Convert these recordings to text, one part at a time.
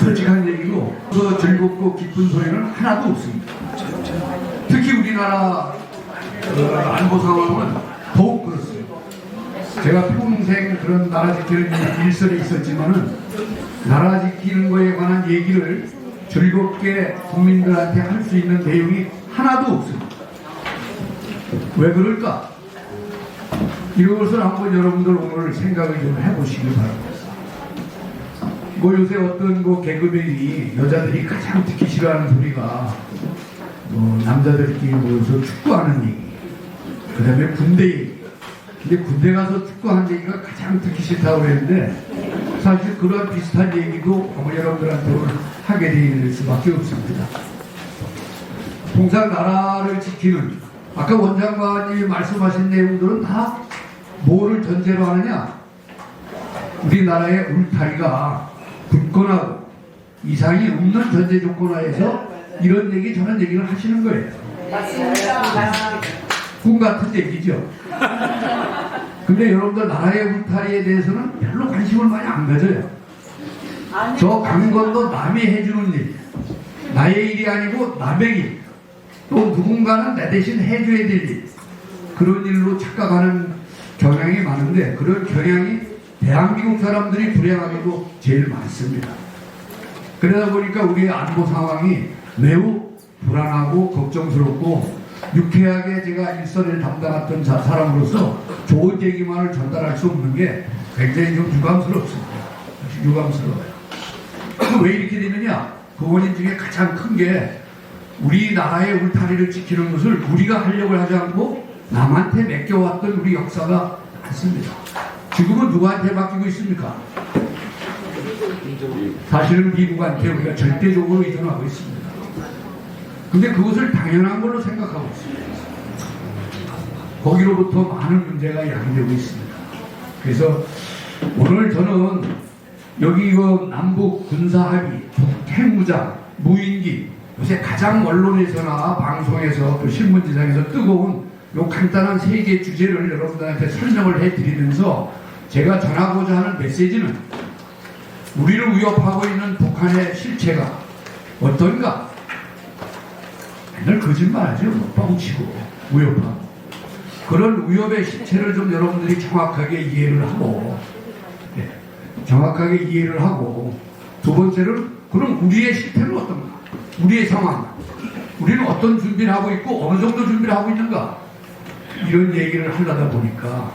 솔직한 얘기로 더 즐겁고 기쁜 소리는 하나도 없습니다. 특히 우리나라 안보 상황은 더욱 그렇습니다. 제가 평생 그런 나라 지키는 일선에 있었지만은 나라 지키는 것에 관한 얘기를 즐겁게 국민들한테 할 수 있는 내용이 하나도 없습니다. 왜 그럴까? 이것을 한번 여러분들 오늘 생각을 좀 해보시기 바랍니다. 뭐 요새 어떤 개그맨이 여자들이 가장 듣기 싫어하는 소리가 남자들끼리 모여서 축구하는 얘기, 그 다음에 군대 얘기. 근데 군대 가서 축구하는 얘기가 가장 듣기 싫다고 그랬는데 사실 그런 비슷한 얘기도 여러분들한테 오늘 하게 될 수밖에 없습니다. 통상 나라를 지키는 아까 원장관이 말씀하신 내용들은 다 뭐를 전제로 하느냐? 우리나라의 울타리가 굳건하고 이상이 없는 전제 조건하에서 이런 얘기 저런 얘기를 하시는 거예요. 맞습니다. 꿈 같은 얘기죠. 근데 여러분들 나라의 울타리에 대해서는 별로 관심을 많이 안 가져요. 저 강건도 남이 해주는 일, 나의 일이 아니고 남의 일, 또 누군가는 내 대신 해줘야 될 일, 그런 일로 착각하는 경향이 많은데 그런 경향이 대한민국 사람들이 불행하게도 제일 많습니다. 그러다 보니까 우리의 안보 상황이 매우 불안하고 걱정스럽고 유쾌하게 제가 일선을 담당했던 사람으로서 좋은 얘기만을 전달할 수 없는 게 굉장히 좀 유감스럽습니다. 유감스러워요. 왜 이렇게 되느냐? 그 원인 중에 가장 큰 게 우리나라의 울타리를 지키는 것을 우리가 하려고 하지 않고 남한테 맡겨왔던 우리 역사가 많습니다. 지금은 누구한테 맡기고 있습니까? 사실은 미국한테 우리가 절대적으로 의존하고 있습니다. 근데 그것을 당연한 걸로 생각하고 있습니다. 거기로부터 많은 문제가 야기되고 있습니다. 그래서 오늘 저는 여기 남북 군사합의, 핵무장, 무인기, 요새 가장 언론에서나 방송에서 또 신문지상에서 뜨거운 요 간단한 세 개의 주제를 여러분들한테 설명을 해드리면서 제가 전하고자 하는 메시지는 우리를 위협하고 있는 북한의 실체가 어떤가? 맨날 거짓말하죠. 뻥치고 위협하고 그런 위협의 실체를 좀 여러분들이 정확하게 이해를 하고 정확하게 이해를 하고 두 번째는 그럼 우리의 실태는 어떤가? 우리의 상황 우리는 어떤 준비를 하고 있고 어느 정도 준비를 하고 있는가? 이런 얘기를 하려다 보니까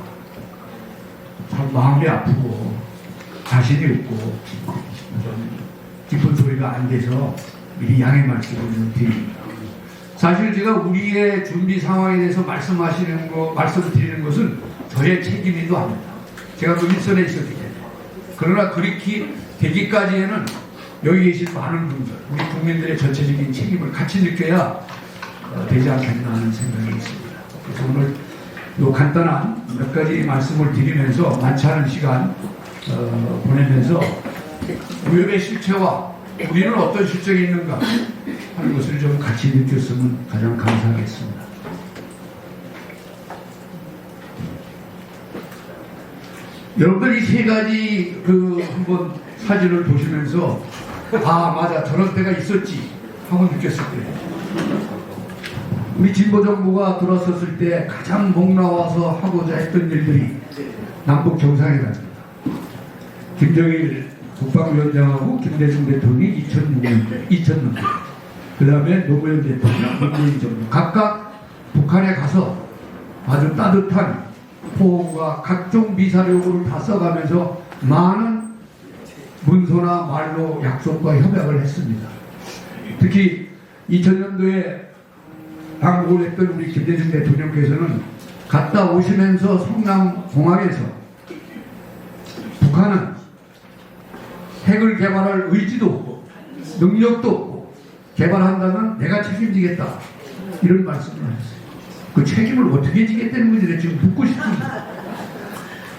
참 마음이 아프고 자신이 없고 깊은 소리가 안 돼서 미리 양해 말씀을 좀 드립니다. 사실 제가 우리의 준비 상황에 대해서 말씀드리는 것은 저의 책임이기도 합니다. 제가 그 일선에 있었기 때문에. 그러나 그렇게 되기까지에는 여기 계신 많은 분들, 우리 국민들의 전체적인 책임을 같이 느껴야 되지 않겠나 하는 생각이 있습니다. 그래서 오늘 요 간단한 몇 가지 말씀을 드리면서 많지 않은 시간 보내면서 위협의 실체와 우리는 어떤 실정이 있는가 하는 것을 좀 같이 느꼈으면 가장 감사하겠습니다. 여러분들 이 세 가지 한번 사진을 보시면서 아 맞아 저런 때가 있었지 하고 느꼈을 거예요. 우리 진보정부가 들어섰을 때 가장 목나와서 하고자 했던 일들이 남북 정상회담입니다. 김정일 국방위원장하고 김대중 대통령이 2006년 그 다음에 노무현 대통령, 문재인 정부 각각 북한에 가서 아주 따뜻한 포옹과 각종 미사료를 다 써가면서 많은 문서나 말로 약속과 협약을 했습니다. 특히 2000년도에 방북을 했던 우리 김대중 대통령께서는 갔다 오시면서 성남공항에서 북한은 핵을 개발할 의지도 없고 능력도 없고 개발한다면 내가 책임지겠다 이런 말씀을 하셨어요. 그 책임을 어떻게 지겠다는 건지 지금 묻고 싶습니다.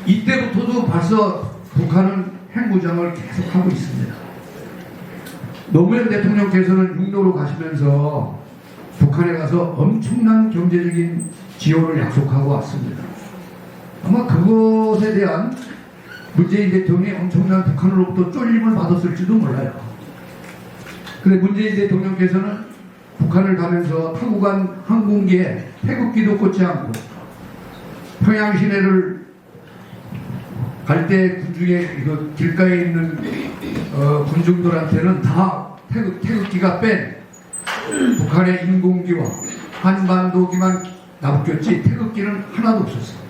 이때부터도 벌써 북한은 핵무장을 계속하고 있습니다. 노무현 대통령께서는 육로로 가시면서 북한에 가서 엄청난 경제적인 지원을 약속하고 왔습니다. 아마 그것에 대한 문재인 대통령이 엄청난 북한으로부터 쫄림을 받았을지도 몰라요. 근데 문재인 대통령께서는 북한을 가면서 타고 간 항공기에 태극기도 꽂지 않고 평양 시내를 갈 때 군중에 이거 길가에 있는 군중들한테는 다 태극기가 뺀 북한의 인공기와 한반도기만 나붙였지 태극기는 하나도 없었어요.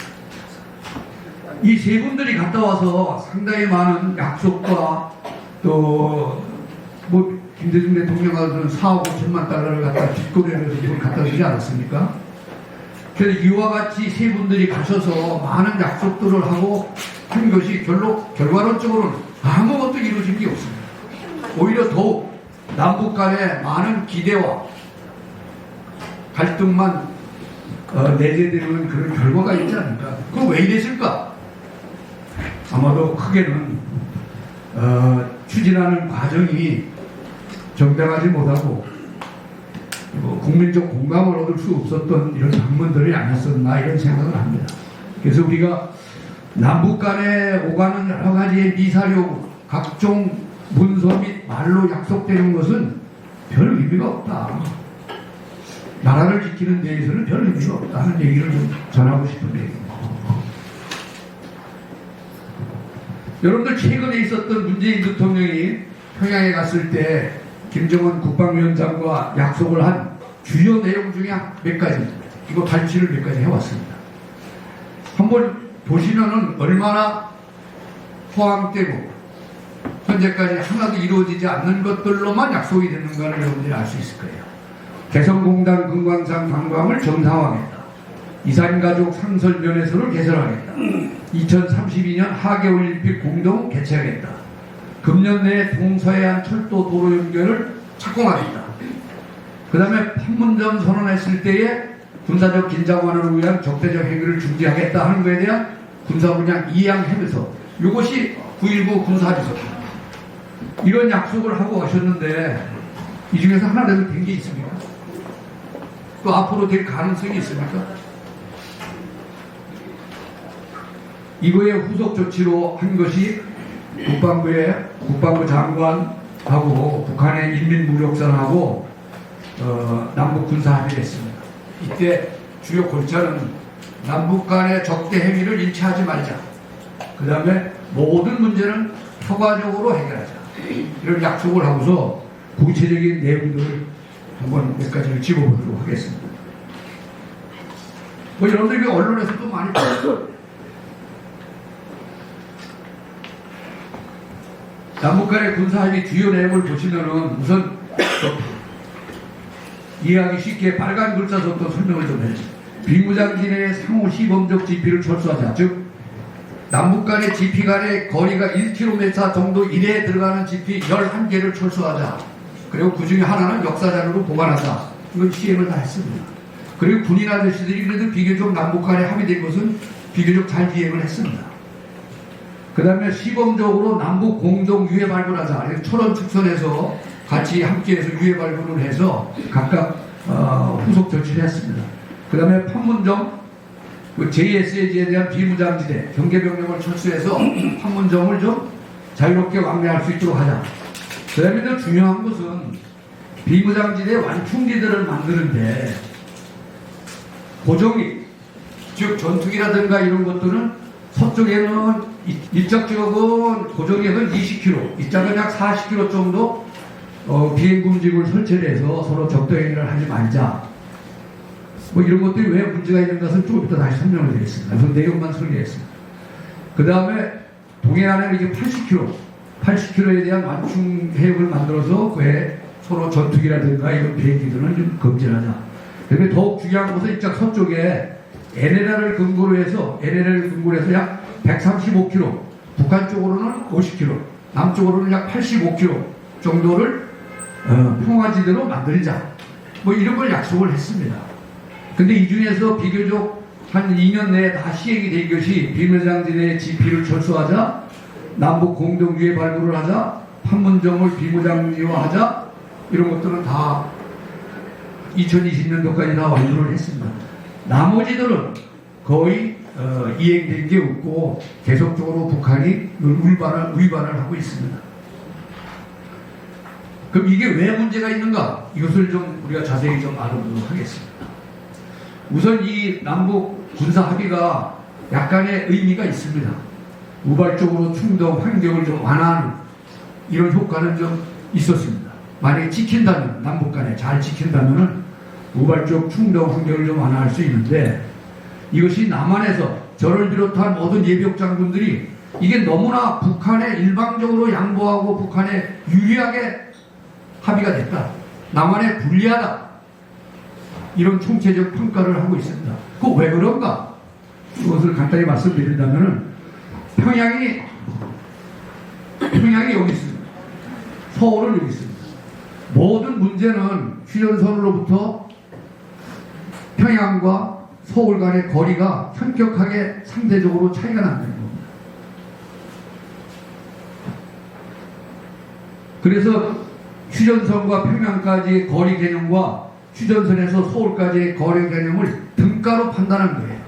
이 세 분들이 갔다 와서 상당히 많은 약속과 또 뭐 김대중 대통령은 4억 5천만 달러를 갖다 뒷거래를 해서 갖다 주지 않았습니까? 그래서 이와 같이 세 분들이 가셔서 많은 약속들을 하고 한 것이 결과론적으로는 아무것도 이루어진 게 없습니다. 오히려 더욱 남북 간의 많은 기대와 갈등만 내재되는 그런 결과가 있지 않을까? 그럼 왜 이랬을까? 아마도 크게는 추진하는 과정이 정당하지 못하고 국민적 공감을 얻을 수 없었던 이런 방문들이 아니었었나 이런 생각을 합니다. 그래서 우리가 남북 간에 오가는 여러 가지의 미사력, 각종 문서 및 말로 약속되는 것은 별 의미가 없다. 나라를 지키는 데에서는 별 의미가 없다는 얘기를 좀 전하고 싶은 얘기입니다. 여러분들 최근에 있었던 문재인 대통령이 평양에 갔을 때 김정은 국방위원장과 약속을 한 주요 내용 중에 몇 가지, 이거 발표를 몇 가지 해왔습니다. 한번 보시면은 얼마나 허황되고 현재까지 하나도 이루어지지 않는 것들로만 약속이 되는가를 여러분들이 알 수 있을 거예요. 개성공단 금광산 관광을 정상화하겠다. 이산가족 상설면회소를 개설하겠다. 2032년 하계올림픽 공동 개최하겠다. 금년 내에 동서해안 철도 도로 연결을 착공하겠다. 그 다음에 판문점 선언했을 때에 군사적 긴장 완화를 위한 적대적 행위를 중지하겠다 하는 것에 대한 군사분양 이양해면서 이것이 9.19 군사합의서입니다. 이런 약속을 하고 가셨는데 이 중에서 하나라도 된 게 있습니까? 또 앞으로 될 가능성이 있습니까? 이거의 후속 조치로 한 것이 국방부 장관하고 북한의 인민무력선하고 남북 군사 합의를 했습니다. 이때 주요 골자는 남북 간의 적대 행위를 일치하지 말자. 그 다음에 모든 문제는 평화적으로 해결하자. 이런 약속을 하고서 구체적인 내용들을 한번 몇 가지를 짚어보도록 하겠습니다. 뭐 여러분들이 언론에서도 많이 봤어요. 남북 간의 군사합의 주요 내용을 보시면은 우선 이해하기 쉽게 빨간 글자 속도 설명을 좀 해주세요. 비무장지 내 상호 시범적 지피를 철수하자. 즉 남북 간의 지피 간의 거리가 1km 정도 이내에 들어가는 지피 11개를 철수하자. 그리고 그 중에 하나는 역사자료로 보관하자. 이건 시행을 다 했습니다. 그리고 군인 아저씨들이 그래도 비교적 남북 간에 합의된 것은 비교적 잘 이행을 했습니다. 그 다음에 시범적으로 남북 공동 유해 발굴하자. 철원 축선에서 같이 함께해서 유해 발굴을 해서 각각 후속 조치를 했습니다. 그 다음에 판문점 JSAG에 대한 비무장지대 경계병력을 철수해서 판문점을 좀 자유롭게 왕래할 수 있도록 하자. 그 다음에 더 중요한 것은 비무장지대 완충지대를 만드는데 고정이 즉 전투기라든가 이런 것들은 서쪽에는 이쪽 쪽은 고정역은 20km, 이쪽은 약 40km 정도 비행금지구를 설치를 해서 서로 적대행위를 하지 말자. 뭐 이런 것들이 왜 문제가 있는 것은 조금 이따 다시 설명을 드리겠습니다. 그 내용만 설명했습니다. 그 다음에 동해안에는 이게 80km에 대한 완충 해역을 만들어서 그에 서로 전투기라든가 이런 비행기들은 좀 금지하자. 그다음에 더욱 중요한 것은 이쪽 서쪽에 NLL을 근거로 해서 약 135km, 북한 쪽으로는 50km, 남쪽으로는 약 85km 정도를 평화지대로 만들자. 뭐 이런 걸 약속을 했습니다. 근데 이 중에서 비교적 한 2년 내에 다 시행이 된 것이 비무장지대의 지피를 철수하자, 남북 공동 유해 발굴을 하자, 판문점을 비무장지화하자, 이런 것들은 다 2020년도까지 다 완료를 했습니다. 나머지들은 거의 이행된 게 없고 계속적으로 북한이 위반을 하고 있습니다. 그럼 이게 왜 문제가 있는가? 이것을 좀 우리가 자세히 좀 알아보도록 하겠습니다. 우선 이 남북 군사 합의가 약간의 의미가 있습니다. 우발적으로 충동, 환경을 좀 완화하는 이런 효과는 좀 있었습니다. 만약에 지킨다면, 남북 간에 잘 지킨다면 우발적 충동, 환경을 좀 완화할 수 있는데 이것이 남한에서 저를 비롯한 모든 예비역 장군들이 이게 너무나 북한에 일방적으로 양보하고 북한에 유리하게 합의가 됐다. 남한에 불리하다. 이런 총체적 평가를 하고 있습니다. 그 왜 그런가? 그것을 간단히 말씀드린다면 평양이 여기 있습니다. 서울은 여기 있습니다. 모든 문제는 휴전선으로부터 평양과 서울 간의 거리가 현격하게 상대적으로 차이가 난다는 겁니다. 그래서 휴전선과 평양까지의 거리 개념과 휴전선에서 서울까지의 거리 개념을 등가로 판단한 거예요.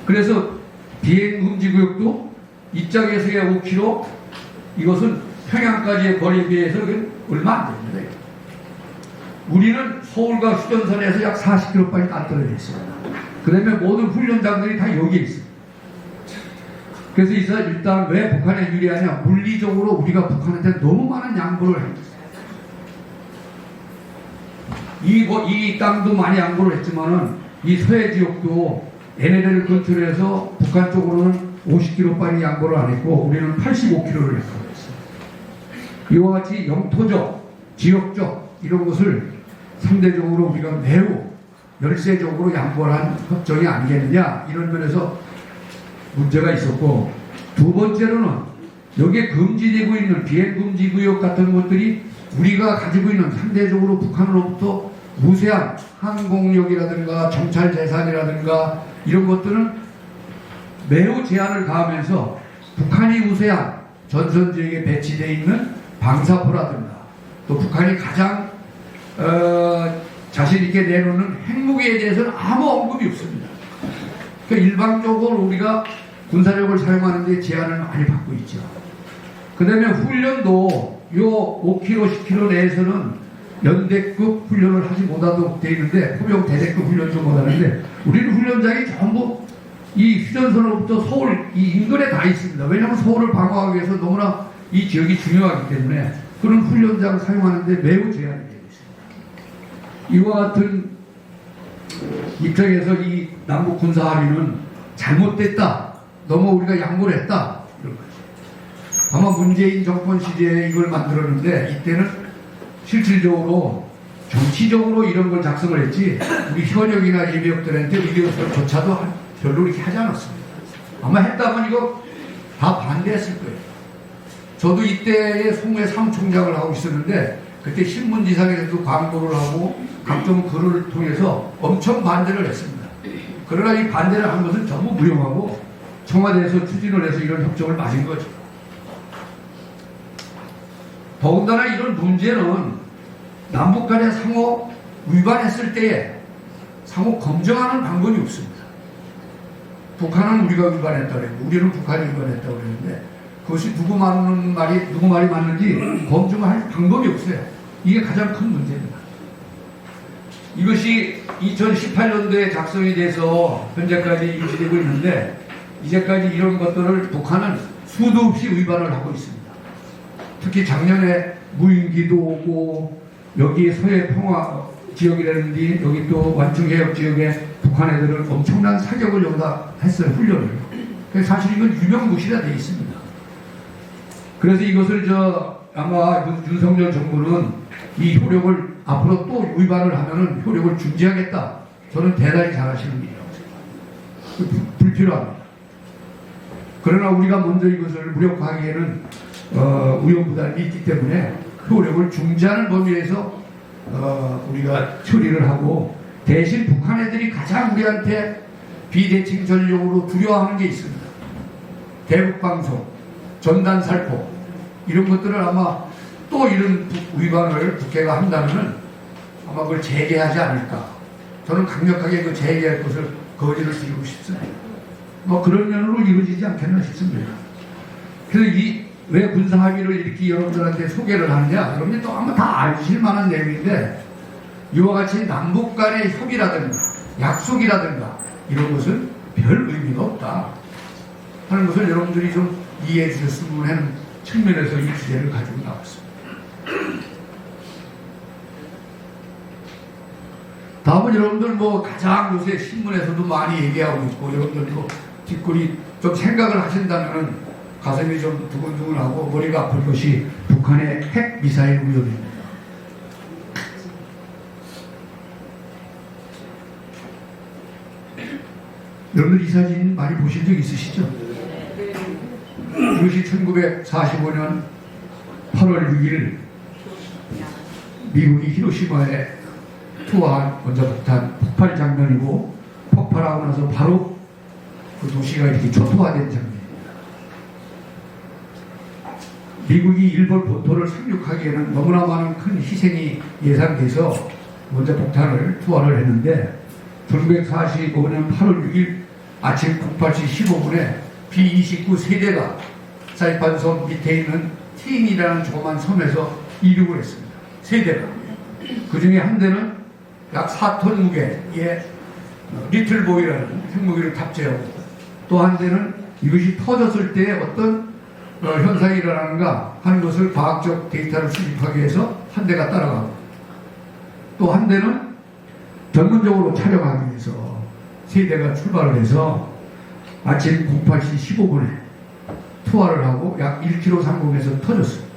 그래서 비행 금지 구역도 이짝에서의 5km, 이것은 평양까지의 거리에 비해서 얼마 안 됩니다. 우리는 서울과 휴전선에서 약 40km까지 안 떨어져 있습니다. 그 다음에 모든 훈련장들이 다 여기에 있습니다. 그래서 일단 왜 북한에 유리하냐? 물리적으로 우리가 북한한테 너무 많은 양보를 했어요. 이 땅도 많이 양보를 했지만은 이 서해 지역도 얘네들을 근처에서 북한 쪽으로는 50km까지 양보를 안 했고 우리는 85km를 했다고 했어요. 이와 같이 영토적, 지역적 이런 것을 상대적으로 우리가 매우 열세적으로 양보를 한 협정이 아니겠느냐 이런 면에서 문제가 있었고, 두 번째로는 여기에 금지되고 있는 비행금지 구역 같은 것들이 우리가 가지고 있는 상대적으로 북한으로부터 무세한 항공력이라든가 정찰 재산이라든가 이런 것들은 매우 제한을 가하면서 북한이 우세한 전선 지역에 배치되어 있는 방사포라든가 또 북한이 가장 자신 있게 내놓는 핵무기에 대해서는 아무 언급이 없습니다. 그러니까 일방적으로 우리가 군사력을 사용하는 데 제한을 많이 받고 있죠. 그 다음에 훈련도 요 5km, 10km 내에서는 연대급 훈련을 하지 못하도록 되어 있는데 포병 대대급 훈련 좀 못하는데 우리는 훈련장이 전부 이 휴전선으로부터 서울 이 인근에 다 있습니다. 왜냐하면 서울을 방어하기 위해서 너무나 이 지역이 중요하기 때문에 그런 훈련장을 사용하는데 매우 제한이 되어 있습니다. 이와 같은 입장에서 이 남북 군사 합의는 잘못됐다. 너무 우리가 양보를 했다. 이런 거죠. 아마 문재인 정권 시대에 이걸 만들었는데 이때는 실질적으로 정치적으로 이런 걸 작성을 했지 우리 현역이나 예비역들한테 이것조차도 별로 이렇게 하지 않았습니다. 아마 했다면 이거 다 반대했을 거예요. 저도 이때에 송해 사무총장을 하고 있었는데 그때 신문지상에서도 광고를 하고 각종 글을 통해서 엄청 반대를 했습니다. 그러나 이 반대를 한 것은 전부 무용하고 청와대에서 추진을 해서 이런 협정을 맞은 거죠. 더군다나 이런 문제는 남북 간에 상호 위반했을 때에 상호 검증하는 방법이 없습니다. 북한은 우리가 위반했다고 그랬고 우리는 북한이 위반했다고 그랬는데 그것이 누구 말이 맞는지 검증할 방법이 없어요. 이게 가장 큰 문제입니다. 이것이 2018년도에 작성이 돼서 현재까지 유지되고 있는데 이제까지 이런 것들을 북한은 수도 없이 위반을 하고 있습니다. 특히 작년에 무인기도 오고 여기 서해 평화 지역이라든지 여기 또 완충해역 지역에 북한 애들은 엄청난 사격을 여기다 했어요. 훈련을. 사실 이건 유명무실화 되어 있습니다. 그래서 이것을 아마 윤석열 정부는 이 효력을 앞으로 또 위반을 하면은 효력을 중지하겠다. 저는 대단히 잘하시는 일이라고 생각합니다. 불필요합니다. 그러나 우리가 먼저 이것을 무력화하기에는 위험부담이 있기 때문에 효력을 중지하는 범위에서 우리가 처리를 하고 대신 북한 애들이 가장 우리한테 비대칭 전력으로 두려워하는 게 있습니다. 대북방송, 전단살포 이런 것들을 아마 또 이런 위반을 국회가 한다면 아마 그걸 재개하지 않을까. 저는 강력하게 그 재개할 것을 거지를 드리고 싶습니다. 뭐 그런 면으로 이루어지지 않겠나 싶습니다. 그래서 왜 군사합의를 이렇게 여러분들한테 소개를 하느냐? 여러분들 또 한번 다 아실 만한 내용인데 이와 같이 남북 간의 협의라든가 약속이라든가 이런 것은 별 의미가 없다 하는 것을 여러분들이 좀 이해해 주셨으면 하는 측면에서 이 주제를 가지고 나왔습니다. 다음은 여러분들 뭐 가장 요새 신문에서도 많이 얘기하고 있고 여러분들도 뒷골이 좀 생각을 하신다면 가슴이 좀 두근두근하고 머리가 아플 것이 북한의 핵 미사일 위협입니다. 여러분들 이 사진 많이 보신 적 있으시죠? 이것이 1945년 8월 6일 미국이 히로시마에 투하한 원자폭탄 폭발 장면이고 폭발하고 나서 바로 그 도시가 이렇게 초토화된 장면입니다. 미국이 일본 본토를 상륙하기에는 너무나 많은 큰 희생이 예상돼서 원자폭탄을 투하를 했는데 1945년 8월 6일 아침 08시 15분에 B-29 세대가 사이판섬 밑에 있는 팀이라는 조그만 섬에서 이륙을 했습니다. 세대가. 그 중에 한 대는 약 4톤 무게의 리틀보이라는 핵무기를 탑재하고 또 한 대는 이것이 터졌을 때 어떤 현상이 일어나는가 하는 것을 과학적 데이터를 수집하기 위해서 한 대가 따라가고 또 한 대는 전문적으로 촬영하기 위해서 세 대가 출발을 해서 아침 08시 15분에 투하를 하고 약 1km 상공에서 터졌습니다.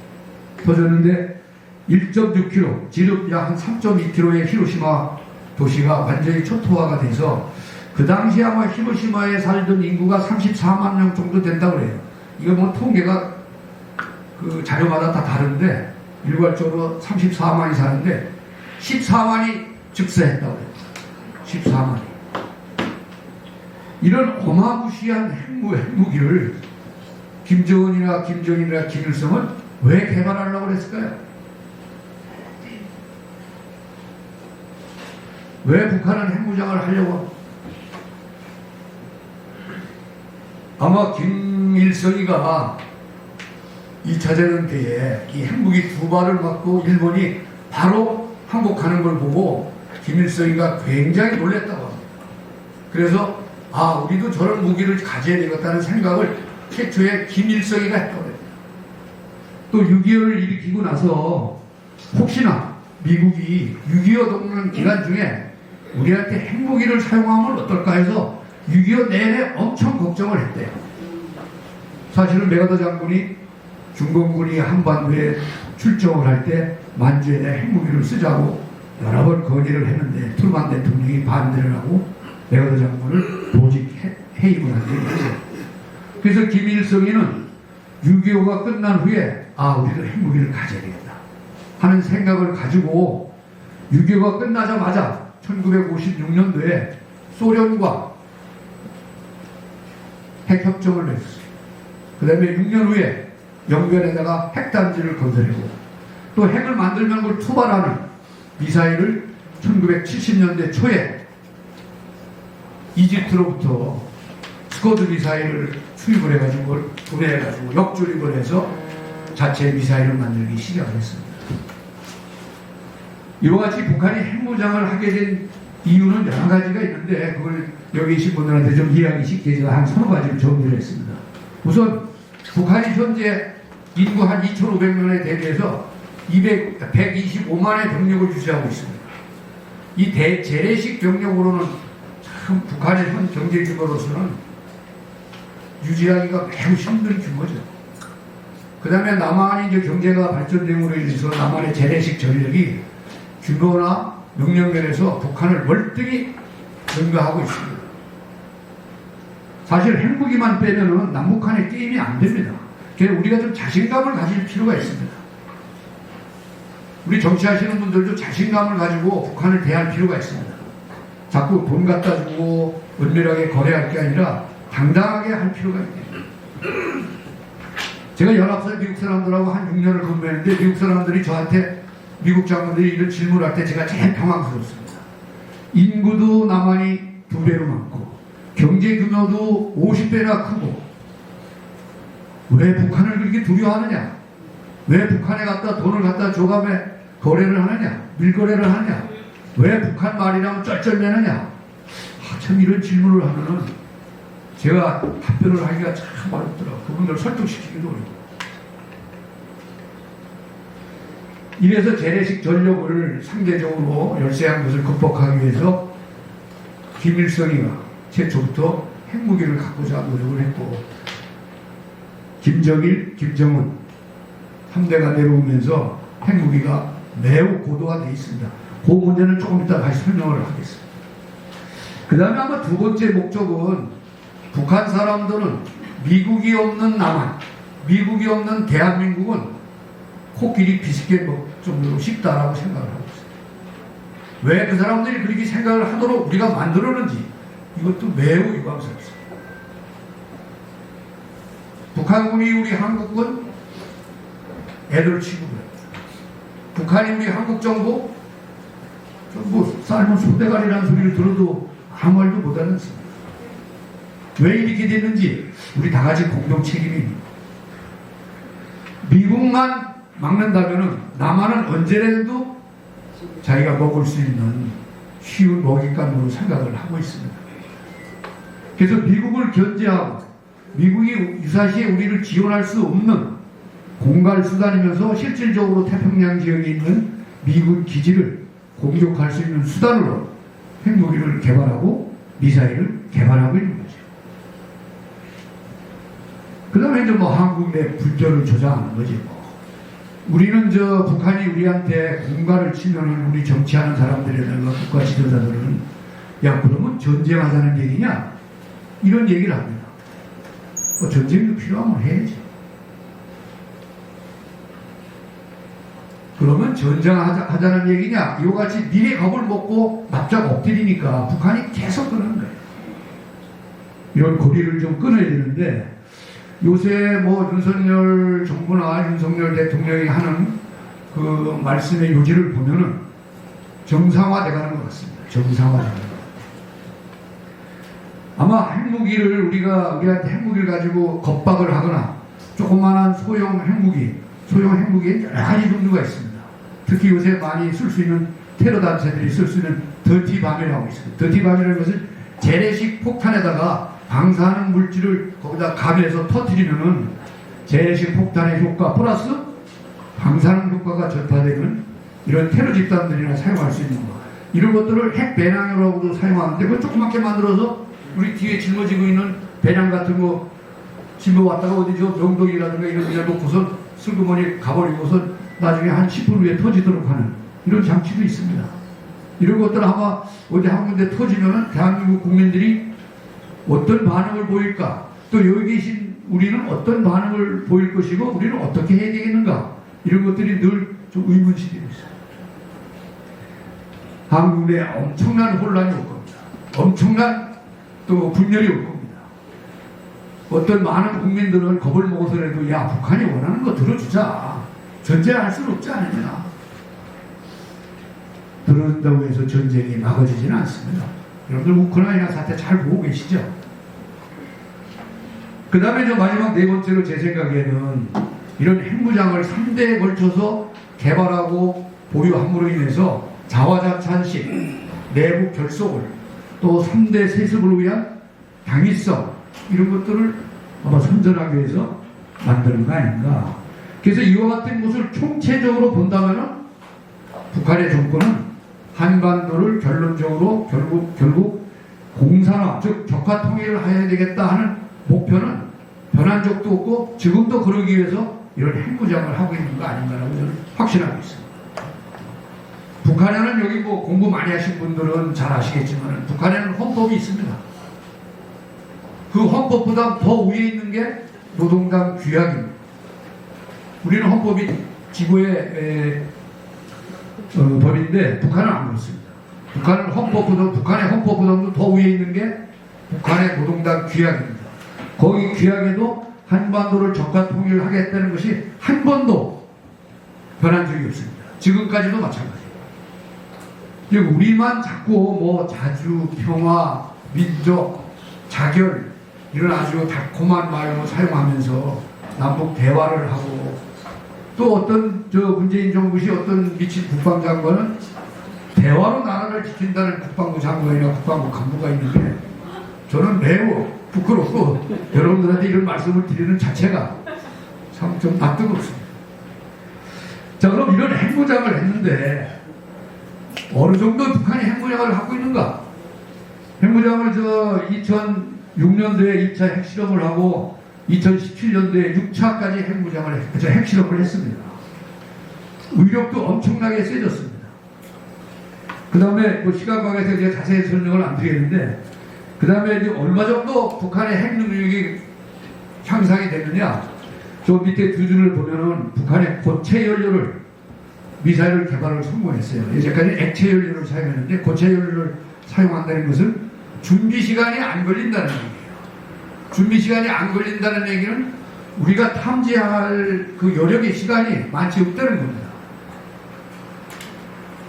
터졌는데 1.6km, 지름 약 한 3.2km의 히로시마 도시가 완전히 초토화가 돼서 그 당시 아마 히로시마에 살던 인구가 34만 명 정도 된다고 그래요. 이거 뭐 통계가 그 자료마다 다 다른데 일괄적으로 34만이 사는데 14만이 즉사했다고 그래요. 14만이. 이런 어마무시한 핵무기를 김정은이나 김정일이나 김일성은 왜 개발하려고 그랬을까요? 왜 북한은 핵무장을 하려고? 아마 김일성이가 2차 대전 때에 이 핵무기 두 발을 맞고 일본이 바로 항복하는 걸 보고 김일성이가 굉장히 놀랬다고 합니다. 그래서 우리도 저런 무기를 가져야 되겠다는 생각을 최초에 김일성이가 했다고 합니다. 또 6.25를 일으키고 나서 혹시나 미국이 6.25 동맹 기간 중에 우리한테 핵무기를 사용하면 어떨까 해서 6.25 내내 엄청 걱정을 했대요. 사실은 메가더 장군이 중공군이 한반도에 출정을 할 때 만주에 핵무기를 쓰자고 여러 번 건의를 했는데 트루만 대통령이 반대를 하고 메가더 장군을 보직 해임을 한 적이 있어요. 그래서 김일성이는 6.25가 끝난 후에 우리도 핵무기를 가져야 되겠다 하는 생각을 가지고 6.25가 끝나자마자 1956년도에 소련과 핵협정을 맺었어요. 그 다음에 6년 후에 영변에다가 핵단지를 건설하고 또 핵을 만들면 그걸 투발하는 미사일을 1970년대 초에 이집트로부터 스쿼드 미사일을 수입을 해가지고 그걸 분해해가지고 역조립을 해서 자체 미사일을 만들기 시작을 했습니다. 이와 같이 북한이 핵무장을 하게 된 이유는 여러 가지가 있는데 그걸 여기 계신 분들한테 좀 이해하기 쉽게 제가 한 서너 가지를 정리를 했습니다. 우선 북한이 현재 인구 한 2,500명에 대비해서 125만의 병력을 유지하고 있습니다. 이 재래식 병력으로는 참 북한의 현 경제 규모로서는 유지하기가 매우 힘든 규모죠. 그 다음에 남한이 이제 경제가 발전됨으로 인해서 남한의 재래식 전력이 규모나 능력면에서 북한을 월등히 능가하고 있습니다. 사실 핵무기만 빼면은 남북한의 게임이 안 됩니다. 그래서 우리가 좀 자신감을 가질 필요가 있습니다. 우리 정치하시는 분들도 자신감을 가지고 북한을 대할 필요가 있습니다. 자꾸 돈 갖다 주고 은밀하게 거래할 게 아니라 당당하게 할 필요가 있네요. 제가 연합사 미국 사람들하고 한 6년을 근무했는데 미국 사람들이 저한테 미국 장관들이 이런 질문을 할 때 제가 제일 당황스럽습니다. 인구도 남한이 2배로 많고 경제 규모도 50배나 크고 왜 북한을 그렇게 두려워하느냐? 왜 북한에 갖다 돈을 갖다 줘가며 거래를 하느냐? 밀거래를 하느냐? 왜 북한 말이라면 쩔쩔매느냐? 참 이런 질문을 하면은 제가 답변을 하기가 참 어렵더라고요. 그분들 설득시키기도 어렵고. 이래서 재래식 전력을 상대적으로 열세한 것을 극복하기 위해서 김일성이가 최초부터 핵무기를 갖고자 노력을 했고, 김정일, 김정은 3대가 내려오면서 핵무기가 매우 고도화되어 있습니다. 그 문제는 조금 이따 다시 설명을 하겠습니다. 그 다음에 아마 두 번째 목적은 북한 사람들은 미국이 없는 남한, 미국이 없는 대한민국은 코끼리 비스켓 먹을 정도로 쉽다라고 생각을 하고 있어요. 왜 그 사람들이 그렇게 생각을 하도록 우리가 만들었는지 이것도 매우 유감스럽습니다. 북한군이 우리 한국군 애들 취급을 해요. 북한이 우리 한국 정부 뭐 삶은 소대가리라는 소리를 들어도 아무 말도 못하는습니다. 왜 이렇게 됐는지 우리 다 같이 공동 책임입니다. 미국만 막는다면은 남한은 언제라도 자기가 먹을 수 있는 쉬운 먹잇감으로 생각을 하고 있습니다. 그래서 미국을 견제하고 미국이 유사시에 우리를 지원할 수 없는 공갈 수단이면서 실질적으로 태평양 지역에 있는 미군 기지를 공격할 수 있는 수단으로 핵무기를 개발하고 미사일을 개발하고 있는 거죠. 그 다음에 이제 뭐 한국 내 불결을 조장하는 거지 뭐. 우리는 북한이 우리한테 공갈을 치면은 우리 정치하는 사람들이나 국가 지도자들은 야 그러면 전쟁하자는 얘기냐? 이런 얘기를 합니다. 뭐 전쟁도 필요하면 해야지. 그러면 전쟁하자는 얘기냐? 이와 같이 니네 겁을 먹고 납작 엎드리니까 북한이 계속 그러는 거예요. 이런 고리를 좀 끊어야 되는데 요새 뭐 윤석열 정부나 윤석열 대통령이 하는 그 말씀의 요지를 보면은 정상화돼가는 것 같습니다. 정상화돼가는 것. 아마 핵무기를 우리한테 핵무기를 가지고 겁박을 하거나 조그마한 소형 핵무기에 여러 가지 종류가 있습니다. 특히 요새 많이 쓸 수 있는 테러 단체들이 쓸 수 있는 더티밤이라고 있습니다. 더티밤이라는 것은 재래식 폭탄에다가 방사능 물질을 거기다 가미해서 터뜨리면은 재래식 폭탄의 효과 플러스 방사능 효과가 전파되는 이런 테러 집단들이나 사용할 수 있는 거. 이런 것들을 핵 배낭이라고도 사용하는데 그걸 조그맣게 만들어서 우리 뒤에 짊어지고 있는 배낭 같은 거 짊어왔다가 어디 저 명동이라든가 이런 데 놓고선 슬그머니 가버리고선 나중에 한 10분 후에 터지도록 하는 이런 장치도 있습니다. 이런 것들 아마 어디 한 군데 터지면은 대한민국 국민들이 어떤 반응을 보일까? 또 여기 계신 우리는 어떤 반응을 보일 것이고 우리는 어떻게 해야 되겠는가? 이런 것들이 늘 좀 의문시 되고 있어요. 한국 내에 엄청난 혼란이 올 겁니다. 엄청난 또 분열이 올 겁니다. 어떤 많은 국민들은 겁을 먹어서라도 야 북한이 원하는 거 들어주자. 전쟁할 수는 없지 않느냐. 들어준다고 해서 전쟁이 막아지지는 않습니다. 여러분들 우크라이나 사태 잘 보고 계시죠? 그 다음에 마지막 네 번째로 제 생각에는 이런 핵무장을 3대에 걸쳐서 개발하고 보유함으로 인해서 자화자찬식, 내부 결속을 또 3대 세습을 위한 당위성 이런 것들을 아마 선전하기 위해서 만드는 거 아닌가. 그래서 이와 같은 것을 총체적으로 본다면 북한의 정권은 한반도를 결론적으로 결국 공산화, 즉 적화 통일을 해야 되겠다 하는 목표는 변한 적도 없고 지금도 그러기 위해서 이런 핵무장을 하고 있는 거 아닌가라고 저는 확신하고 있습니다. 북한에는 여기 뭐 공부 많이 하신 분들은 잘 아시겠지만 북한에는 헌법이 있습니다. 그 헌법보다 더 위에 있는 게 노동당 규약입니다. 우리는 헌법이 지구의 법인데 북한은 안 그렇습니다. 북한의 헌법보다도 더 위에 있는 게 북한의 노동당 규약입니다. 거기 규약에도 한반도를 적화 통일하겠다는 것이 한 번도 변한 적이 없습니다. 지금까지도 마찬가지예요. 우리만 자꾸 뭐 자주, 평화, 민족, 자결 이런 아주 달콤한 말로 사용하면서 남북 대화를 하고 또 어떤 문재인 정부시 어떤 미친 국방장관은 대화로 나라를 지킨다는 국방부 장관이나 국방부 간부가 있는데 저는 매우 부끄럽고 여러분들한테 이런 말씀을 드리는 자체가 참 좀 납득 없습니다. 자, 그럼 이런 핵무장을 했는데 어느 정도 북한이 핵무장을 하고 있는가? 핵무장을 2006년도에 2차 핵실험을 하고 2017년도에 6차까지 핵실험을 했습니다. 위력도 엄청나게 세졌습니다. 그 다음에 시간 관계에서 제가 자세히 설명을 안 드리겠는데, 그 다음에 얼마 정도 북한의 핵 능력이 향상이 되느냐, 저 밑에 두 줄을 보면은 북한의 고체 연료를 미사일을 개발을 성공했어요. 이제까지 액체 연료를 사용했는데 고체 연료를 사용한다는 것은 준비 시간이 안 걸린다는 얘기예요. 준비 시간이 안 걸린다는 얘기는 우리가 탐지할 그 여력의 시간이 많지 없다는 겁니다.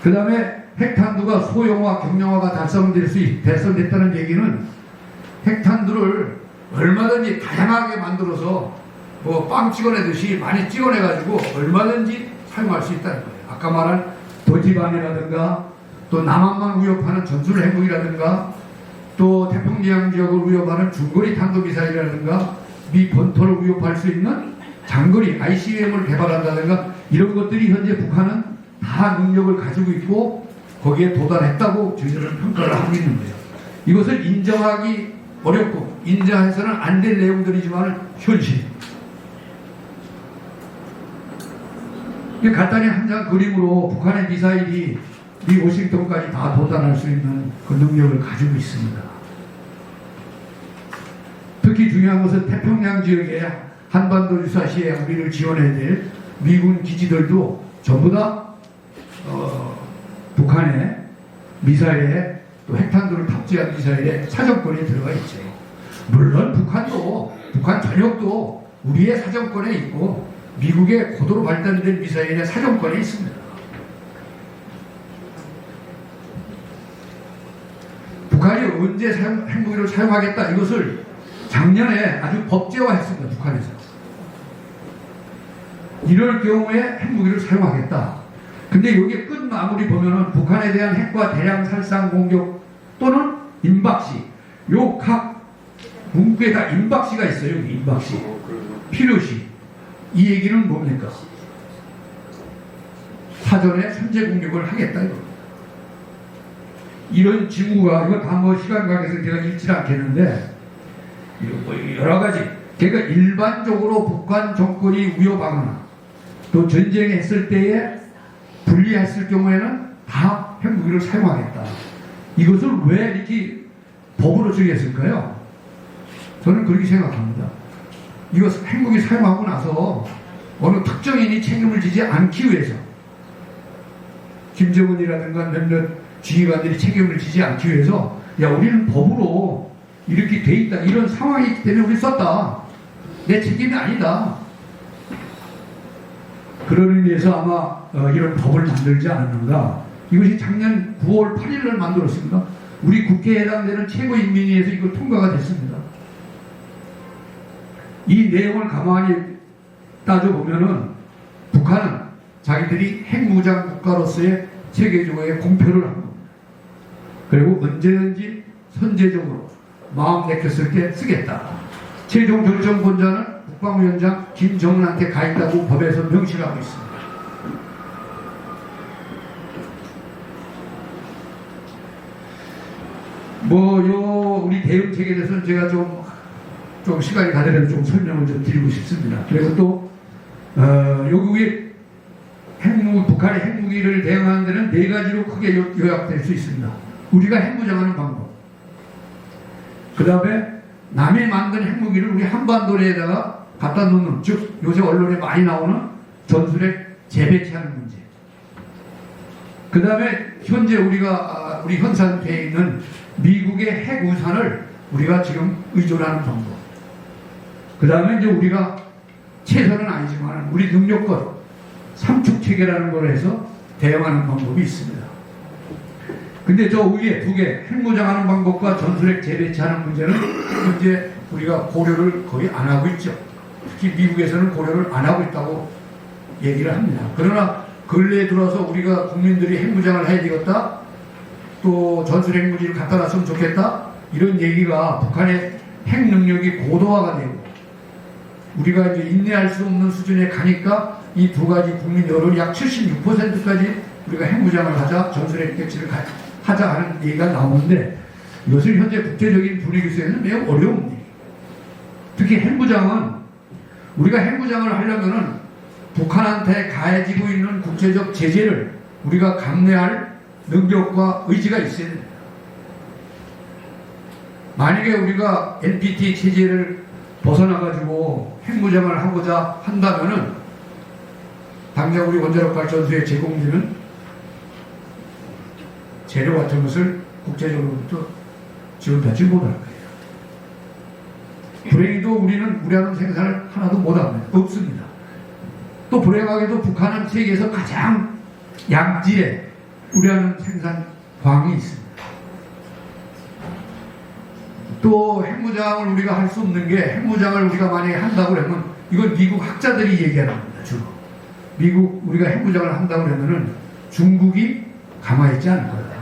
그 다음에 핵탄두가 소형화, 경량화가 달성됐다는 얘기는 핵탄두를 얼마든지 다양하게 만들어서 빵 찍어내듯이 많이 찍어내가지고 얼마든지 사용할 수 있다는 거예요. 아까 말한 도지반이라든가 또 남한만 위협하는 전술 핵무기라든가 또 태평양 지역을 위협하는 중거리 탄도미사일이라든가 미 본토를 위협할 수 있는 장거리 ICBM을 개발한다든가 이런 것들이 현재 북한은 다 능력을 가지고 있고 거기에 도달했다고 저희들은 평가를 하고 있는 거예요. 이것을 인정하기 어렵고 인정해서는 안 될 내용들이지만 현실. 간단히 한 장 그림으로 북한의 미사일이 미 워싱턴까지 다 도달할 수 있는 그 능력을 가지고 있습니다. 특히 중요한 것은 태평양 지역에 한반도 유사시에 우리를 지원해야 될 미군 기지들도 전부 다 북한의 미사일에 또 핵탄두를 탑재한 미사일에 사정권에 들어가 있죠. 물론 북한 전역도 우리의 사정권에 있고 미국의 고도로 발달된 미사일의 사정권에 있습니다. 북한이 언제 핵무기를 사용하겠다 이것을 작년에 아주 법제화했습니다. 북한에서. 이럴 경우에 핵무기를 사용하겠다. 근데 여기에 끝마무리 보면은 북한에 대한 핵과 대량 살상 공격 또는 임박시 요 각 문구에 다 임박시가 있어요. 여기 임박시 필요시 이 얘기는 뭡니까? 사전에 선제 공격을 하겠다 이거. 이런 징후가 이거 다 시간 관계에서 제가 읽지 않겠는데 여러 가지. 그러니까 일반적으로 북한 정권이 위협하거나 또 전쟁했을 때에 불리했을 경우에는 다 핵무기를 사용하겠다. 이것을 왜 이렇게 법으로 정했을까요? 저는 그렇게 생각합니다. 이거 핵무기 사용하고 나서 어느 특정인이 책임을 지지 않기 위해서 김정은이라든가 몇몇 지휘관들이 책임을 지지 않기 위해서 우리는 법으로 이렇게 돼 있다. 이런 상황이 있기 때문에 우리 썼다. 내 책임이 아니다. 그런 의미에서 아마 이런 법을 만들지 않았는가. 이것이 작년 9월 8일 날 만들었습니다. 우리 국회에 해당되는 최고인민위에서 이거 통과가 됐습니다. 이 내용을 가만히 따져보면은 북한은 자기들이 핵무장 국가로서의 세계적으로의 공표를 한 겁니다. 그리고 언제든지 선제적으로 마음 내켰을 때 쓰겠다. 최종 결정권자는 국방위원장 김정은한테 가 있다고 법에서 명시하고 있습니다. 우리 대응책에 대해서는 제가 좀 시간이 가더라도 좀 설명을 좀 드리고 싶습니다. 그리고 또 여기 위에 북한의 핵무기를 대응하는 데는 네 가지로 크게 요약될 수 있습니다. 우리가 핵무장하는 방법, 그 다음에 남이 만든 핵무기를 우리 한반도에다가 갖다 놓는, 즉 요새 언론에 많이 나오는 전술핵 재배치하는 문제, 그 다음에 현재 우리 현상태에 있는 미국의 핵우산을 우리가 지금 의존하는 방법, 그 다음에 이제 우리가 최선은 아니지만 우리 능력껏 삼축체계라는 걸 해서 대응하는 방법이 있습니다. 근데 저 위에 두 개, 핵무장하는 방법과 전술핵 재배치하는 문제는 현재 우리가 고려를 거의 안 하고 있죠. 특히 미국에서는 고려를 안 하고 있다고 얘기를 합니다. 그러나 근래에 들어서 우리가 국민들이 핵무장을 해야 되겠다, 또 전술 핵무기를 갖다 놨으면 좋겠다, 이런 얘기가 북한의 핵 능력이 고도화가 되고 우리가 이제 인내할 수 없는 수준에 가니까 이 두 가지 국민 여론이 약 76%까지 우리가 핵무장을 하자, 전술 핵 배치를 하자 하는 얘기가 나오는데, 이것을 현재 국제적인 분위기 속에서는 매우 어려운 일이에요. 특히 핵무장은 우리가 핵무장을 하려면은 북한한테 가해지고 있는 국제적 제재를 우리가 감내할 능력과 의지가 있어야 됩니다. 만약에 우리가 NPT 체제를 벗어나가지고 핵무장을 하고자 한다면은 당장 우리 원자력 발전소에 제공되는 재료 같은 것을 국제적으로부터 지원받지 못할 거예요. 불행히도 우리는 우량함 생산을 하나도 못합니다. 없습니다. 또 불행하게도 북한은 세계에서 가장 양질의 우량함 생산광이 있습니다. 또 핵무장을 우리가 할 수 없는 게, 핵무장을 우리가 만약에 한다고 하면 이건 미국 학자들이 얘기하는 겁니다. 주로 미국 우리가 핵무장을 한다고 하면은 중국이 가만히 있지 않을 거다.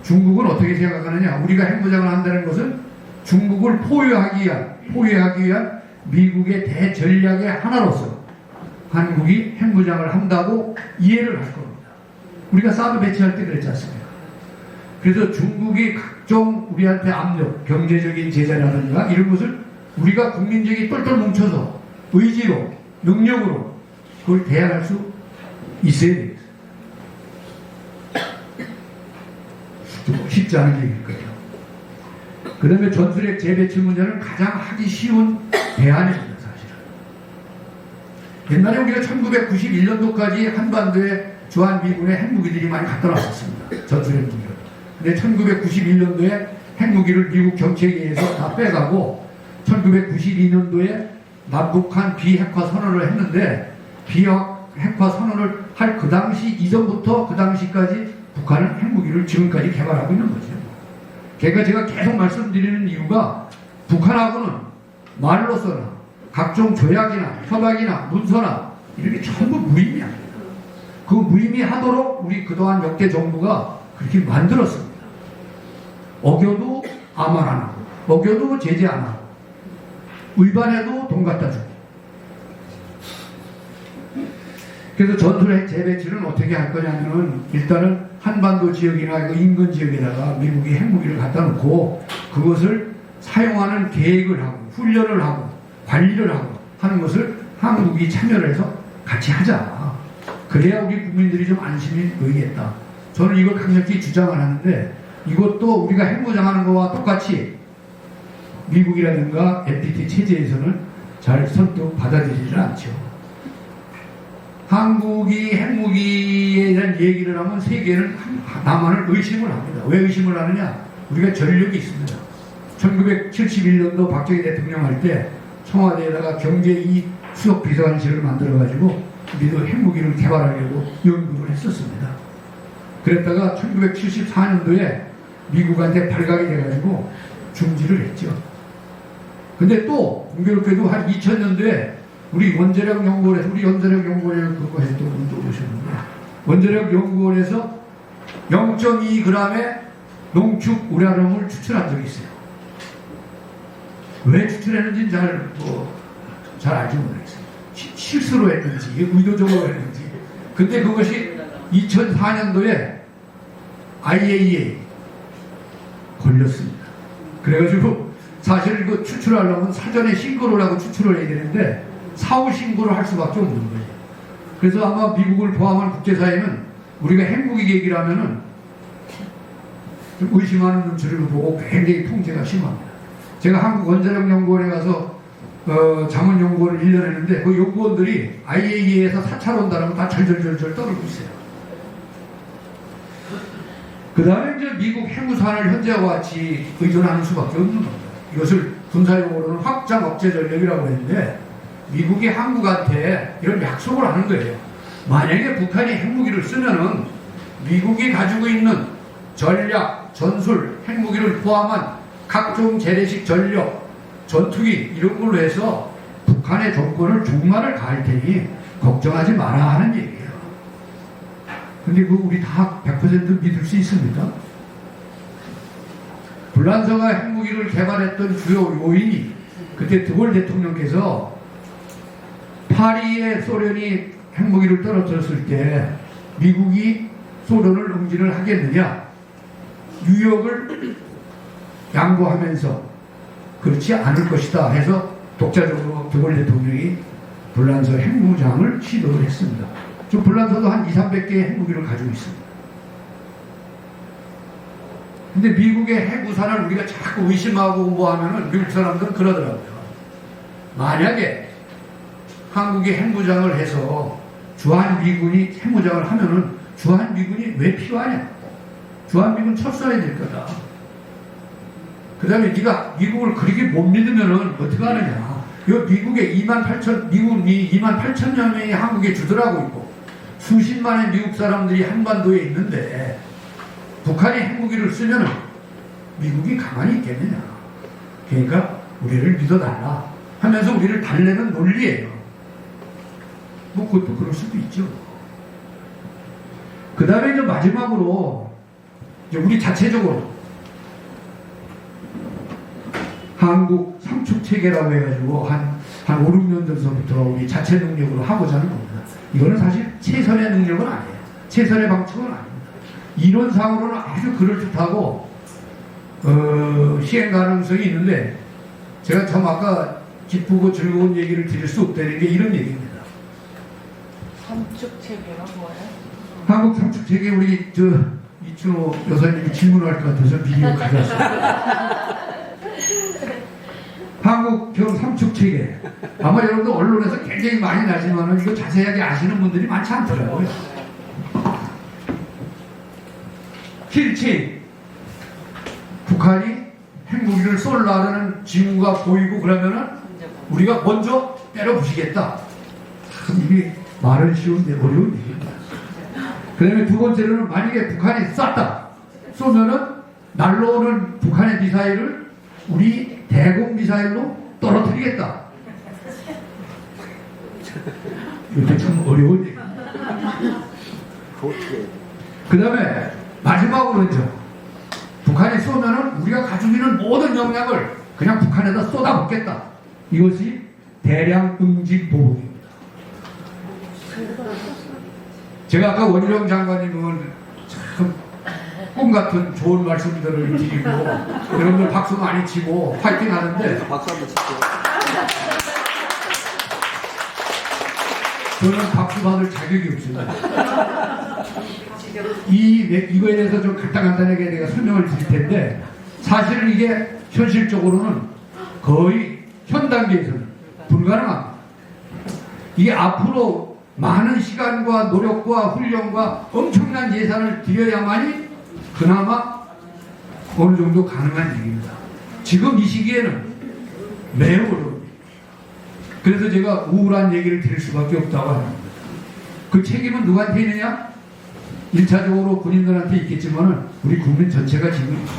중국은 어떻게 생각하느냐, 우리가 핵무장을 한다는 것은 중국을 포위하기 위한 미국의 대전략의 하나로서 한국이 핵무장을 한다고 이해를 할 겁니다. 우리가 사드 배치할 때 그랬지 않습니까? 그래서 중국이 각종 우리한테 압력, 경제적인 제재라든가 이런 것을 우리가 국민적이 똘똘 뭉쳐서 의지로, 능력으로 그걸 대항할 수 있어야 되겠어요. 쉽지 않은 얘기일 거예요. 그 다음에 전술핵 재배치 문제는 가장 하기 쉬운 대안입니다, 사실은. 옛날에 우리가 1991년도까지 한반도에 주한미군의 핵무기들이 많이 갖다 놨었습니다. 전술핵 무기를. 근데 1991년도에 핵무기를 미국 정책에 의해서 다 빼가고 1992년도에 남북한 비핵화 선언을 했는데, 비핵화 선언을 할 그 당시 이전부터 그 당시까지 북한은 핵무기를 지금까지 개발하고 있는 거죠. 그러니까 제가 계속 말씀드리는 이유가, 북한하고는 말로서나 각종 조약이나 협약이나 문서나 이런 게 전부 무의미합니다. 그 무의미하도록 우리 그동안 역대 정부가 그렇게 만들었습니다. 어겨도 아무 말 안 하고, 어겨도 제재 안 하고, 위반해도 돈 갖다 주고. 그래서 전술핵 재배치는 어떻게 할 거냐면은, 일단은 한반도 지역이나 인근 지역에다가 미국이 핵무기를 갖다 놓고 그것을 사용하는 계획을 하고 훈련을 하고 관리를 하고 하는 것을 한국이 참여를 해서 같이 하자. 그래야 우리 국민들이 좀 안심이 보이겠다. 저는 이걸 강력히 주장을 하는데, 이것도 우리가 핵무장하는 것과 똑같이 미국이라든가 NPT 체제에서는 잘 선뜻 받아들이지 않죠. 한국이 핵무기에 대한 얘기를 하면 세계는 남한을 의심을 합니다. 왜 의심을 하느냐? 우리가 전력이 있습니다. 1971년도 박정희 대통령 할 때 청와대에다가 경제이 수석 비서관실을 만들어가지고 미국 핵무기를 개발하려고 연구를 했었습니다. 그랬다가 1974년도에 미국한테 발각이 돼가지고 중지를 했죠. 근데 또 공교롭게도 한 2000년도에 우리 원자력 연구원에서, 우리 원자력 연구원에 그거 했던 분도 오셨는데, 원자력 연구원에서 0.2g의 농축 우라늄을 추출한 적이 있어요. 왜 추출했는지는 잘 알지 못하겠어요. 실수로 했는지 의도적으로 했는지. 근데 그것이 2004년도에 IAEA 걸렸습니다. 그래가지고 사실 그 추출하려면 사전에 신고를 하고 추출을 해야 되는데 사후 신고를 할 수밖에 없는 거예요. 그래서 아마 미국을 포함한 국제사회는 우리가 핵무기 얘기를 하면은 좀 의심하는 눈치를 보고 굉장히 통제가 심합니다. 제가 한국원자력연구원에 가서 자문연구원을 1년 했는데, 그 연구원들이 IAEA에서 사찰 온다라고 다 절절절절 떠들고 있어요. 그 다음에 이제 미국 핵무산을 현재와 같이 의존하는 수밖에 없는 겁니다. 이것을 군사용어로는 확장 억제 전력이라고 했는데, 미국이 한국한테 이런 약속을 하는 거예요. 만약에 북한이 핵무기를 쓰면은 미국이 가지고 있는 전략, 전술, 핵무기를 포함한 각종 재래식 전력, 전투기 이런 걸로 해서 북한의 정권을 종말을 가할 테니 걱정하지 마라 하는 얘기예요. 근데 그거 우리 다 100% 믿을 수 있습니까? 불란서가 핵무기를 개발했던 주요 요인이 그때 드골 대통령께서 파리에 소련이 핵무기를 떨어뜨렸을 때 미국이 소련을 응징을 하겠느냐, 뉴욕을 양보하면서 그렇지 않을 것이다 해서 독자적으로 드골 대통령이 불란서 핵무장을 시도를 했습니다. 좀 불란서도 한 200~300개의 핵무기를 가지고 있습니다. 근데 미국의 핵우산을 우리가 자꾸 의심하고 뭐 하면은 미국 사람들은 그러더라고요. 만약에 한국이 핵무장을 해서 주한미군이 핵무장을 하면은 주한미군이 왜 필요하냐? 주한미군 철수해야 될 거다. 그 다음에 네가 미국을 그렇게 못 믿으면은 어떻게 하느냐? 미국에 28,000여 명이 한국에 주둔하고 있고 수십만의 미국 사람들이 한반도에 있는데 북한이 핵무기를 쓰면은 미국이 가만히 있겠느냐? 그러니까 우리를 믿어달라 하면서 우리를 달래는 논리예요. 뭐 그것도 그럴 수도 있죠. 그 다음에 이제 마지막으로 이제 우리 자체적으로 한국 삼축체계라고 해가지고 한 5, 6년 전서부터 우리 자체 능력으로 하고자 하는 겁니다. 이거는 사실 최선의 능력은 아니에요. 최선의 방책은 아닙니다. 이론상으로는 아주 그럴듯하고 시행 가능성이 있는데 제가 참 아까 기쁘고 즐거운 얘기를 드릴 수 없다는 게 이런 얘기입니다. 삼축체계가 뭐예요? 한국 삼축체계 우리 이춘호 여사님이 질문할 것 같아서 비디오 가져왔습니다. 한국형 삼축체계 아마 여러분들 언론에서 굉장히 많이 나지만 이거 자세하게 아시는 분들이 많지 않더라고요. 킬체인, 북한이 핵무기를 쏠라는 징후가 보이고 그러면은 우리가 먼저 때려 부시겠다. 참 이게 말은 쉬운데 어려운 얘기입니다. 그 다음에 두 번째로는 만약에 북한이 쐈다 쏘면은 날라오는 북한의 미사일을 우리 대공 미사일로 떨어뜨리겠다. 이것도 참 어려운 얘기입니다. 그 다음에 마지막으로죠. 북한이 쏘면은 우리가 가지고 있는 모든 역량을 그냥 북한에다 쏟아붓겠다. 이것이 대량 응징 보복입니다. 제가 아까 원희룡 장관님은 참 꿈같은 좋은 말씀들을 드리고 여러분들 박수 많이 치고 파이팅 하는데 박수 한번 치죠. 저는 박수 받을 자격이 없습니다. 이거에 대해서 좀 간단하게 내가 설명을 드릴 텐데 사실은 이게 현실적으로는 거의 현 단계에서는 불가능합니다. 이게 앞으로 많은 시간과 노력과 훈련과 엄청난 예산을 들여야만이 그나마 어느 정도 가능한 얘기입니다. 지금 이 시기에는 매우 어려워요. 그래서 제가 우울한 얘기를 드릴 수밖에 없다고 합니다. 그 책임은 누구한테 있느냐? 1차적으로 군인들한테 있겠지만 우리 국민 전체가 지금 있습니다.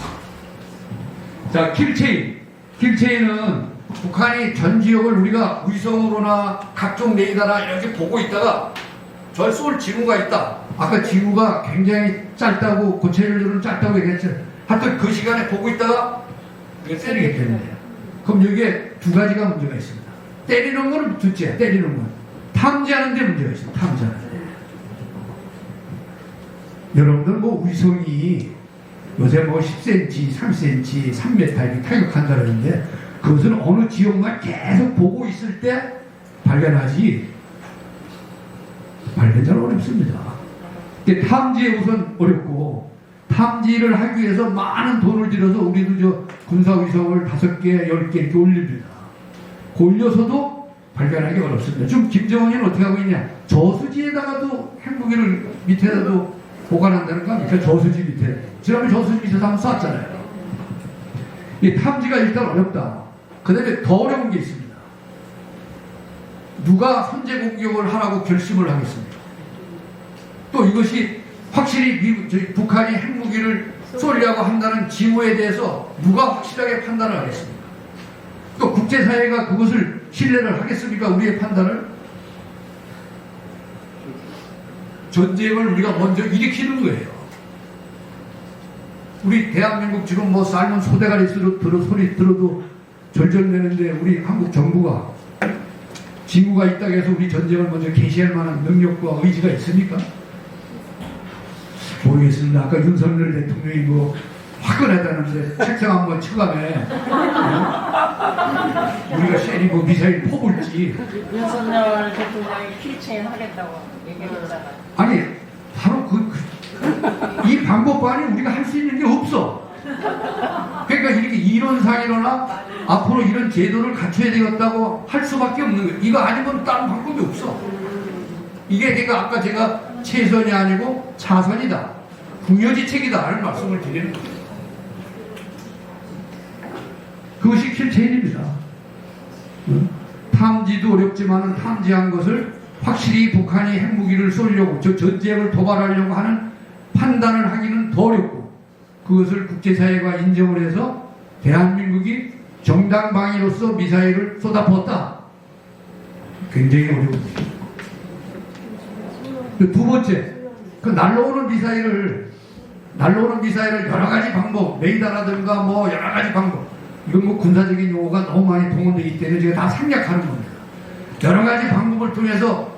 자, 킬체인. 킬체인은 북한이 전 지역을 우리가 위성으로나 각종 레이더나 이렇게 보고 있다가 저 쏠 징후가 있다. 아까 징후가 굉장히 짧다고 고체율들은 짧다고 얘기했죠. 하여튼 그 시간에 보고 있다가 때리게 되는 거예요. 그럼 여기에 두 가지가 문제가 있습니다. 때리는 건 둘째, 때리는 건. 탐지하는 데 문제가 있습니다. 탐지하는 데. 여러분들 뭐 위성이 요새 뭐 10cm, 3cm, 3m 이렇게 타격한다는데 그것은 어느 지역만 계속 보고 있을 때 발견하지 발견 잘 어렵습니다. 근데 탐지에 우선 어렵고 탐지를 하기 위해서 많은 돈을 들여서 우리도 저 군사위성을 5개, 10개 이렇게 올립니다. 올려서도 발견하기 어렵습니다. 지금 김정은이는 어떻게 하고 있냐? 저수지에다가도 핵무기를 밑에다도 보관한다는 거 아닙니까? 저수지 밑에. 지난번에 저수지 밑에서 한번 쐈잖아요. 이 탐지가 일단 어렵다. 그 다음에 더 어려운 게 있습니다. 누가 선제 공격을 하라고 결심을 하겠습니까? 또 이것이 확실히 북한이 핵무기를 쏘려고 한다는 징후에 대해서 누가 확실하게 판단을 하겠습니까? 또 국제사회가 그것을 신뢰를 하겠습니까? 우리의 판단을? 전쟁을 우리가 먼저 일으키는 거예요. 우리 대한민국 지금 뭐 삶은 소대가리 소리 들어도 절절내는데 우리 한국 정부가 징후가 있다고 해서 우리 전쟁을 먼저 개시할 만한 능력과 의지가 있습니까? 모르겠습니다. 아까 윤석열 대통령이 뭐 화끈하다는데 책상 한번 쳐가네. 우리가 쉐리 뭐 미사일 퍼볼지. 윤석열 대통령이 킬체인 하겠다고 얘기했잖아요. 아니 바로 이 방법만이 우리가 할 수 있는 게 없어. 그러니까 이렇게 이론상이로나 앞으로 이런 제도를 갖춰야 되겠다고 할 수밖에 없는 거예요. 이거 아니면 다른 방법이 없어. 이게 내가 아까 제가 최선이 아니고 차선이다, 궁여지책이다 하는 말씀을 드리는 거예요. 그것이 킬체인입니다. 탐지도 어렵지만 탐지한 것을 확실히 북한이 핵무기를 쏘려고 전쟁을 도발하려고 하는 판단을 하기는 더 어렵고, 그것을 국제사회가 인정을 해서 대한민국이 정당방위로서 미사일을 쏟아부었다. 굉장히 어려웁니다. 두 번째, 그 날라오는 미사일을 여러 가지 방법, 레이더라든가 뭐 여러 가지 방법, 이건 뭐 군사적인 용어가 너무 많이 동원되기 때문에 제가 다 생략하는 겁니다. 여러 가지 방법을 통해서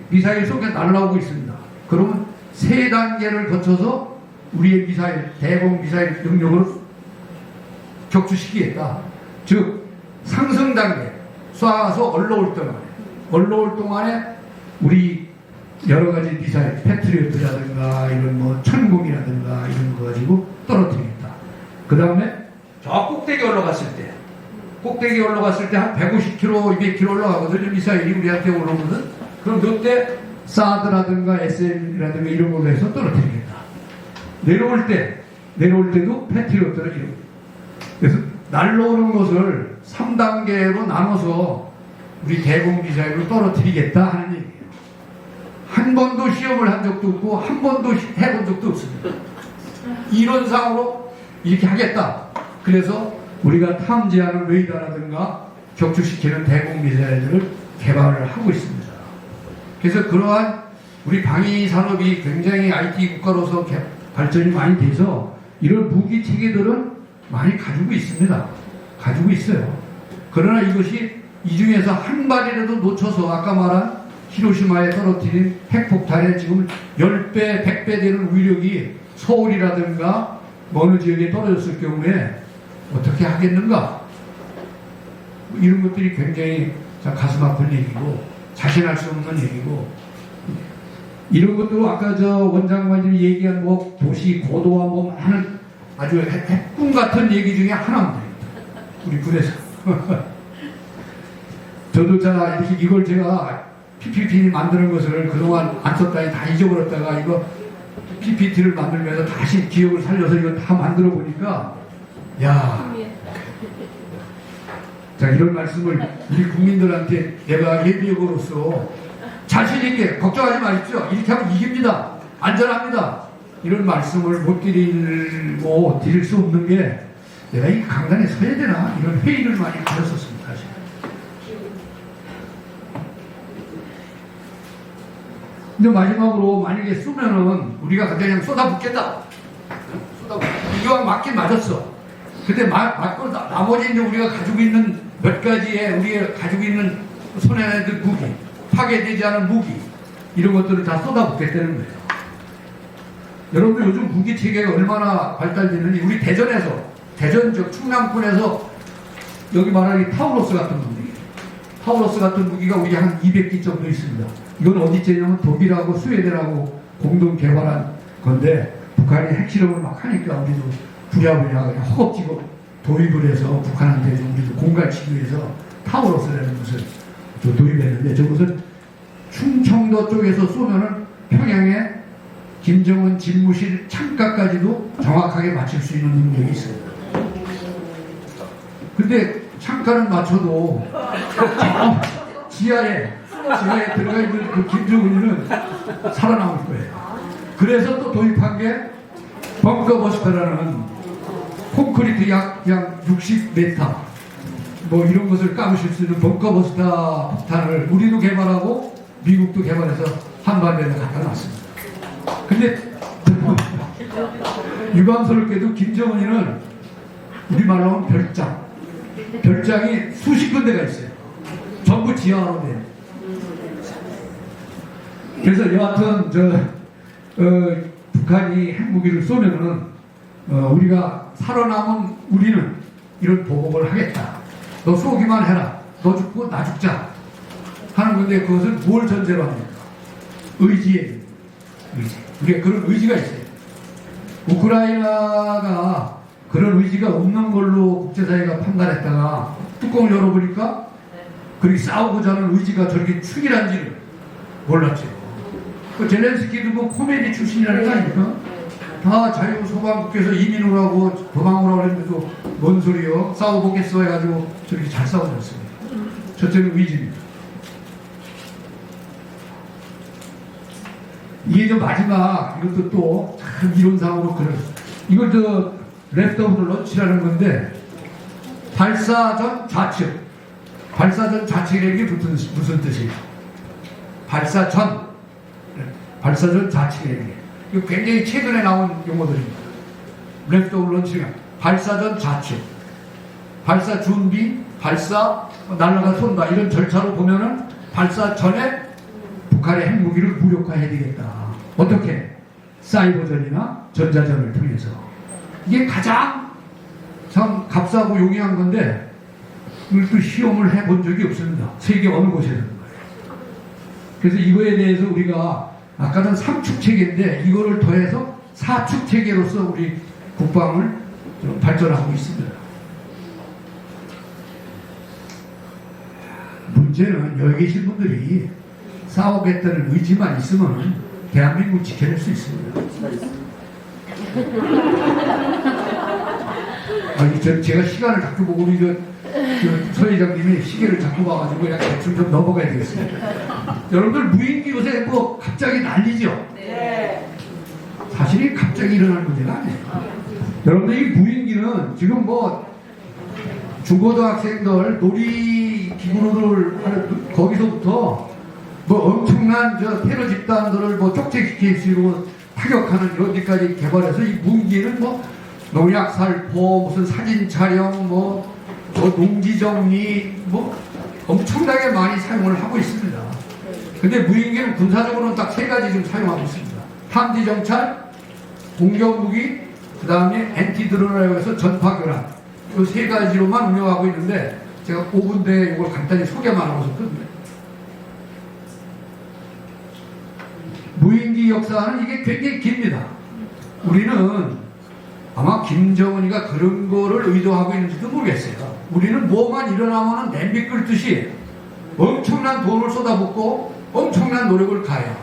미사일 속에 날라오고 있습니다. 그러면 세 단계를 거쳐서 우리의 미사일, 대공 미사일 능력을 격추시키겠다. 즉 상승 단계, 쏴서 얼러올 동안에 우리 여러 가지 미사일, 패트리어트라든가 이런 뭐 천공이라든가 이런 거 가지고 떨어뜨리겠다. 그 다음에 저 꼭대기 올라갔을 때 한 150km, 200km 올라가거든요. 미사일이 우리한테 올라오거든. 그럼 그때 사드라든가 SM이라든가 이런 걸로 해서 떨어뜨리겠다. 내려올 때도 패트리어트를 이런. 그래서 날라오는 것을 3단계로 나눠서 우리 대공 미사일로 떨어뜨리겠다 하는 얘기예요. 한 번도 시험을 한 적도 없고 한 번도 해본 적도 없습니다. 이론상으로 이렇게 하겠다. 그래서 우리가 탐지하는 레이더라든가 격추시키는 대공 미사일들을 개발을 하고 있습니다. 그래서 그러한 우리 방위 산업이 굉장히 IT 국가로서 발전이 많이 돼서 이런 무기 체계들은 많이 가지고 있습니다. 가지고 있어요. 그러나 이것이 이 중에서 한 발이라도 놓쳐서 아까 말한 히로시마에 떨어뜨린 핵폭탄에 지금 10배, 100배 되는 위력이 서울이라든가 어느 지역에 떨어졌을 경우에 어떻게 하겠는가? 이런 것들이 굉장히 가슴 아픈 얘기고 자신할 수 없는 얘기고, 이런 것도 아까 저 원장관님이 얘기한 뭐 도시 고도화 뭐 하는 아주 핵꿈 같은 얘기 중에 하나입니다. 우리 군에서. 저도 자 이걸 제가 PPT 만드는 것을 그동안 안 썼다니 다 잊어버렸다가 이거 PPT를 만들면서 다시 기억을 살려서 이거 다 만들어 보니까 야, 자 이런 말씀을 우리 국민들한테 내가 예비역으로서 자신있게 걱정하지 마십시오. 이렇게 하면 이깁니다. 안전합니다. 이런 말씀을 못 드리고 드릴 수 없는 게 내가 이 강단에 서야 되나 이런 회의를 많이 가졌었습니다. 사실. 근데 마지막으로 만약에 쏘면은 우리가 그냥 쏟아붓겠다. 이거와 맞긴 맞았어. 근데 맞고 나머지 이제 우리가 가지고 있는 몇 가지의 우리가 가지고 있는 손에 든 무기, 파괴되지 않은 무기, 이런 것들을 다 쏟아붓겠다는 거예요. 여러분들 요즘 무기 체계가 얼마나 발달되는지, 우리 대전 저 충남권에서 여기 말하는 타우로스 같은 무기가 우리 한 200기 정도 있습니다. 이건 어디째냐면 독일하고 스웨덴하고 공동 개발한 건데, 북한이 핵실험을 막 하니까 우리도 부랴부랴 허겁지겁 도입을 해서 북한한테 우리도 공갈치기 위해서 타우로스라는 것을 도입했는데, 저것은 충청도 쪽에서 쏘면은 평양에 김정은 집무실 창가까지도 정확하게 맞출 수 있는 능력이 있습니다. 근데 창가는 맞춰도 지하에 들어가 있는 그 김정은이는 살아남을 거예요. 그래서 또 도입한 게 벙커버스터라는 콘크리트 약 60m, 뭐 이런 것을 까부실 수 있는 벙커버스터 폭탄을 우리도 개발하고 미국도 개발해서 한반도에 갖다 놨습니다. 근데 유감스럽게도 김정은이는 우리말로 하면 별장이 수십 군데가 있어요. 전부 지하로 돼. 그래서 여하튼 북한이 핵무기를 쏘면은 우리가 살아남은 우리는 이런 보복을 하겠다. 너 쏘기만 해라. 너 죽고 나 죽자 하는 건데 그것을 뭘 전제로 합니까? 의지. 우리가 그런 의지가 있어요. 우크라이나가 그런 의지가 없는 걸로 국제사회가 판단했다가 뚜껑을 열어보니까 그렇게 싸우고자 하는 의지가 저렇게 충실한지를 몰랐죠. 그 젤렌스키도 뭐 코미디 출신이라는 거 아닙니까? 다 자유소방국에서 이민을 하고 도망을 하고 했는데도 뭔 소리요? 싸워보겠어 해가지고 저렇게 잘 싸워졌습니다. 첫째는 의지입니다. 이게 저 마지막 이것도 또 참 이론상으로 그래요. 이걸 저 레프트 오브 런치라는 건데 발사전 좌측. 발사전 좌측이라는 게 무슨 뜻이에요? 발사전 좌측이라는 게 이거 굉장히 최근에 나온 용어들입니다. 레프트 오브 런치가 발사전 좌측, 발사 준비, 발사 날라가 쏜다 이런 절차로 보면은 발사 전에 북한의 핵무기를 무력화해야 되겠다. 어떻게? 사이버전이나 전자전을 통해서. 이게 가장 참 값싸고 용이한 건데 이걸 또 시험을 해본 적이 없습니다. 세계 어느 곳에서는 거예요. 그래서 이거에 대해서 우리가 아까는 3축 체계인데 이거를 더해서 4축 체계로서 우리 국방을 좀 발전하고 있습니다. 문제는 여기 계신 분들이 싸우겠다는 의지만 있으면 대한민국을 지켜낼 수 있습니다. 아니, 제가 시간을 자꾸 보고 우리 서 회장님이 시계를 자꾸 봐가지고 그냥 대충 좀 넘어가야 되겠습니다. 여러분들 무인기 요새 뭐 갑자기 난리죠? 네. 사실이 갑자기 일어날 문제가 아니에요. 여러분들 이 무인기는 지금 뭐 중고등학생들 놀이기구들 하는 거기서부터 뭐 엄청난 저 테러 집단들을 뭐 쪽제시킬 수 있고 타격하는 이런 데까지 개발해서 이 무기는 뭐 농약 살포 무슨 사진 촬영 뭐 농지 정리 뭐 엄청나게 많이 사용을 하고 있습니다. 근데 무인기는 군사적으로는 딱 세 가지 지금 사용하고 있습니다. 탐지 정찰, 공격 무기, 그 다음에 엔티 드론이라고 해서 전파 교란 이 세 가지로만 운영하고 있는데 제가 5분 내에 이걸 간단히 소개만 하고서 끝내. 무인기 역사는 이게 굉장히 깁니다. 우리는 아마 김정은이가 그런 거를 의도하고 있는지도 모르겠어요. 우리는 뭐만 일어나면 냄비 끓듯이 엄청난 돈을 쏟아붓고 엄청난 노력을 가해요.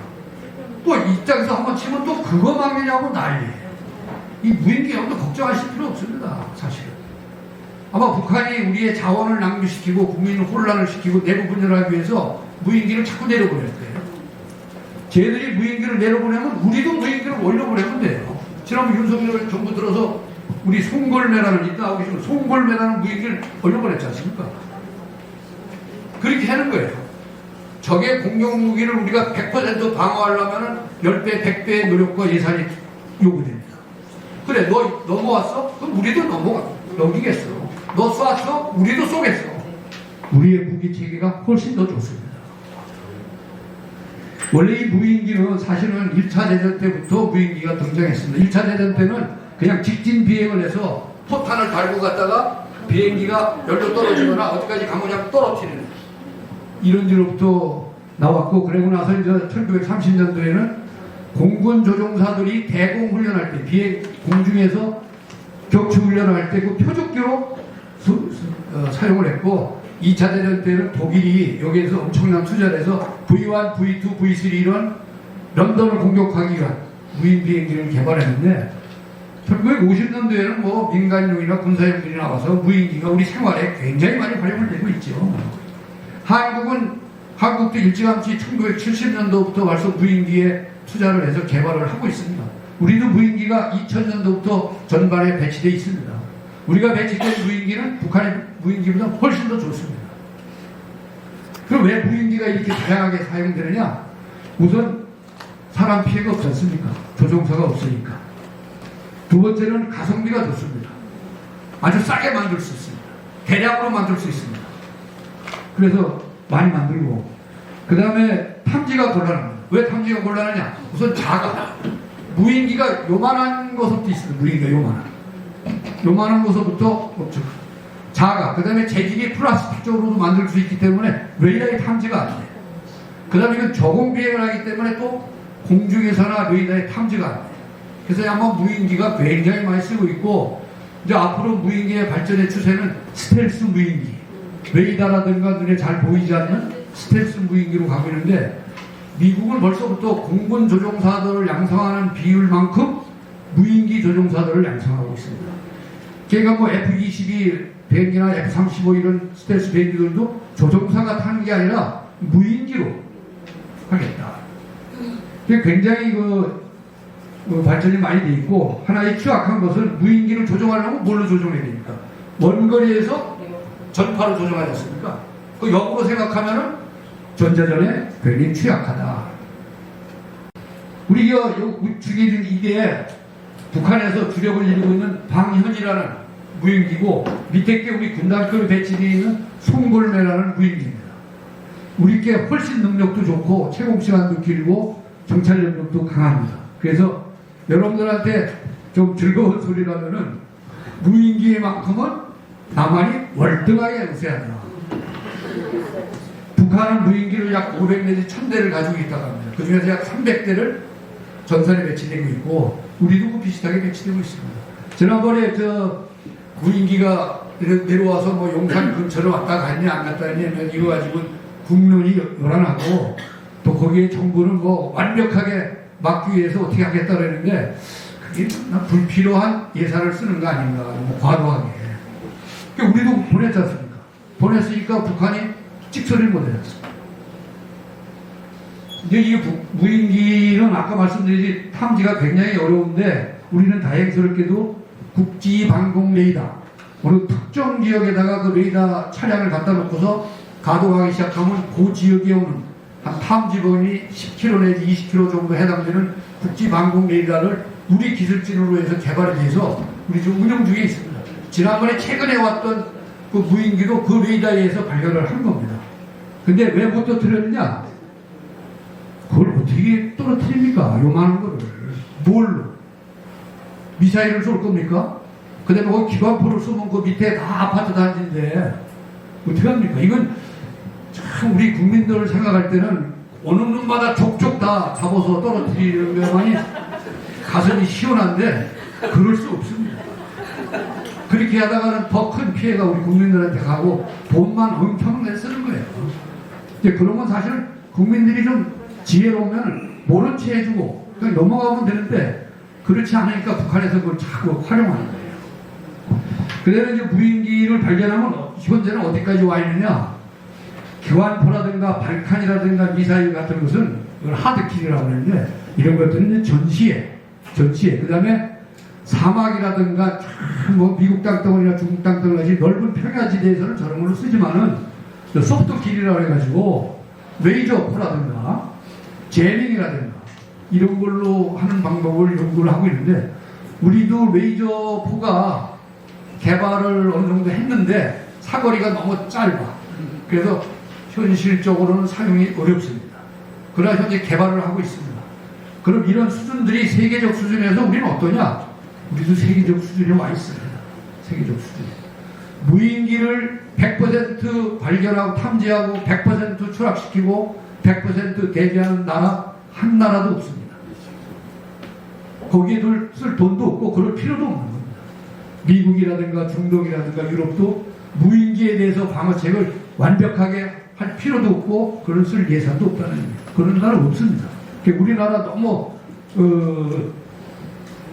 또 입장에서 한번 치면 또 그거 막느냐고 난리예요. 이 무인기 여러분도 걱정하실 필요 없습니다. 사실은. 아마 북한이 우리의 자원을 낭비시키고 국민을 혼란을 시키고 내부 분열하기 위해서 무인기를 자꾸 내려보낼 거예요. 쟤들이 무인기를 내려보내면 우리도 무인기를 올려보내면 돼요. 지난번 윤석열 정부 들어서 우리 송골매라는 이따 계시면 송골매라는 무인기를 올려보냈지 않습니까? 그렇게 하는 거예요. 적의 공격무기를 우리가 100% 방어하려면 10배, 100배의 노력과 예산이 요구됩니다. 그래, 너 넘어왔어? 그럼 우리도 넘기겠어. 너 쏘았어? 우리도 쏘겠어. 우리의 무기체계가 훨씬 더 좋습니다. 원래 이 무인기는 사실은 1차 대전 때부터 무인기가 등장했습니다. 1차 대전 때는 그냥 직진 비행을 해서 포탄을 달고 갔다가 비행기가 열로 떨어지거나 어디까지 가면 그냥 떨어뜨리는 이런 지로부터 나왔고, 그러고 나서 이제 1930년도에는 공군 조종사들이 대공 훈련할 때 비행 공중에서 격추 훈련을 할 때 그 표적기로 사용을 했고, 2차 대전 때는 독일이 여기에서 엄청난 투자를 해서 V1, V2, V3 이런 런던을 공격하기 위한 무인 비행기를 개발했는데 1950년도에는 뭐 민간용이나 군사용들이 나와서 무인기가 우리 생활에 굉장히 많이 활용을 되고 있죠. 한국도 일찌감치 1970년도부터 벌써 무인기에 투자를 해서 개발을 하고 있습니다. 우리도 무인기가 2000년도부터 전반에 배치되어 있습니다. 우리가 배치된 무인기는 북한의 무인기보다 훨씬 더 좋습니다. 그럼 왜 무인기가 이렇게 다양하게 사용되느냐? 우선 사람 피해가 없지 않습니까? 조종사가 없으니까. 두 번째는 가성비가 좋습니다. 아주 싸게 만들 수 있습니다. 대량으로 만들 수 있습니다. 그래서 많이 만들고, 그 다음에 탐지가 곤란합니다. 왜 탐지가 곤란하냐? 우선 작아. 무인기가 요만한 것부터 있습니다. 무인기가 요만한 것부터 없죠. 작아. 그 다음에 재질이 플라스틱적으로도 만들 수 있기 때문에 레이더의 탐지가 안 돼. 그 다음에 이건 저공 비행을 하기 때문에 또 공중에서나 레이더의 탐지가 안 돼. 그래서 아마 무인기가 굉장히 많이 쓰고 있고, 이제 앞으로 무인기의 발전의 추세는 스텔스 무인기, 레이더라든가 눈에 잘 보이지 않는 스텔스 무인기로 가고 있는데, 미국은 벌써부터 공군 조종사들을 양성하는 비율만큼 무인기 조종사들을 양성하고 있습니다. 그러니까 뭐 F-22 비행기나 F-35 이런 스텔스 비행기들도 조종사가 타는 게 아니라 무인기로 하겠다. 굉장히 발전이 많이 돼 있고, 하나의 취약한 것은 무인기를 조종하려면 뭘로 조종해야 됩니까? 먼 거리에서 전파로 조종하지 않습니까? 그 역으로 생각하면은 전자전에 굉장히 취약하다. 우리 우측에 있는 이게 북한에서 주력을 이루고 있는 방현이라는 무인기고, 밑에 게 우리 군단급에 배치되어 있는 송골매라는 무인기입니다. 우리 게 훨씬 능력도 좋고 채공 시간도 길고 정찰 능력도 강합니다. 그래서 여러분들한테 좀 즐거운 소리라면은 무인기만큼은 남한이 월등하게 우세하다. 북한은 무인기를 약 500 내지 1000대를 가지고 있다고 합니다. 그 중에서 약 300대를 전선에 배치되고 있고, 우리도 비슷하게 배치되고 있습니다. 지난번에 무인기가 내려와서 뭐 용산 근처로 왔다 갔냐 안 갔다 했냐 이거 가지고 국론이 요란하고, 또 거기에 정부는 뭐 완벽하게 막기 위해서 어떻게 하겠다 그랬는데, 그게 불필요한 예산을 쓰는 거 아닌가, 뭐 과도하게. 우리도 보냈지 않습니까? 보냈으니까 북한이 찍소리를 못해줬습니다. 이제 이 무인기는 아까 말씀드린 탐지가 굉장히 어려운데, 우리는 다행스럽게도 국지방공 레이더, 어느 특정 지역에다가 그 레이더 차량을 갖다 놓고서 가동하기 시작하면 그 지역에 오는 한 탐지범위 10km 내지 20km 정도 해당되는 국지방공 레이더를 우리 기술진으로 해서 개발을 해서 우리 지금 운영 중에 있습니다. 지난번에 최근에 왔던 그 무인기도 그 레이더에 의해서 발견을 한 겁니다. 근데 왜 못 떨어뜨렸느냐? 그걸 어떻게 떨어뜨립니까? 요만한 거를. 뭘로? 미사일을 쏠 겁니까? 그 다음에 거기 기관포를 쏘면 그 밑에 다 아파트 단지인데 어떻게 합니까? 이건 참 우리 국민들을 생각할 때는 어느 놈마다 족족 다 잡아서 떨어뜨리는 것만이 가슴이 시원한데 그럴 수 없습니다. 그렇게 하다가는 더 큰 피해가 우리 국민들한테 가고 돈만 엄청나게 쓰는 거예요. 이제 그러면 사실 국민들이 좀 지혜로우면 모른 체 해주고 그냥 넘어가면 되는데, 그렇지 않으니까 북한에서 그걸 자꾸 활용하는 거예요. 그다음에 이제 무인기를 발견하면 현재는 어디까지 와 있느냐? 교환포라든가 발칸이라든가 미사일 같은 것은 이걸 하드킬이라고 하는데, 이런 것들은 전시에. 그 다음에 사막이라든가 뭐 미국 땅덩어리나 중국 땅덩어리 넓은 평야지대에서는 저런 걸로 쓰지만은 소프트킬이라고 해가지고 레이저포라든가 제밍이라든가 이런 걸로 하는 방법을 연구를 하고 있는데, 우리도 레이저포가 개발을 어느 정도 했는데 사거리가 너무 짧아. 그래서 현실적으로는 사용이 어렵습니다. 그러나 현재 개발을 하고 있습니다. 그럼 이런 수준들이 세계적 수준에서 우리는 어떠냐? 우리도 세계적 수준에 와 있습니다. 세계적 수준. 무인기를 100% 발견하고 탐지하고 100% 추락시키고 100% 대비하는 나라 한 나라도 없습니다. 거기에 쓸 돈도 없고 그럴 필요도 없는 겁니다. 미국이라든가 중동이라든가 유럽도 무인기에 대해서 방어책을 완벽하게 할 필요도 없고 그런 쓸 예산도 없다는 겁니다. 그런 나라 없습니다. 우리나라 너무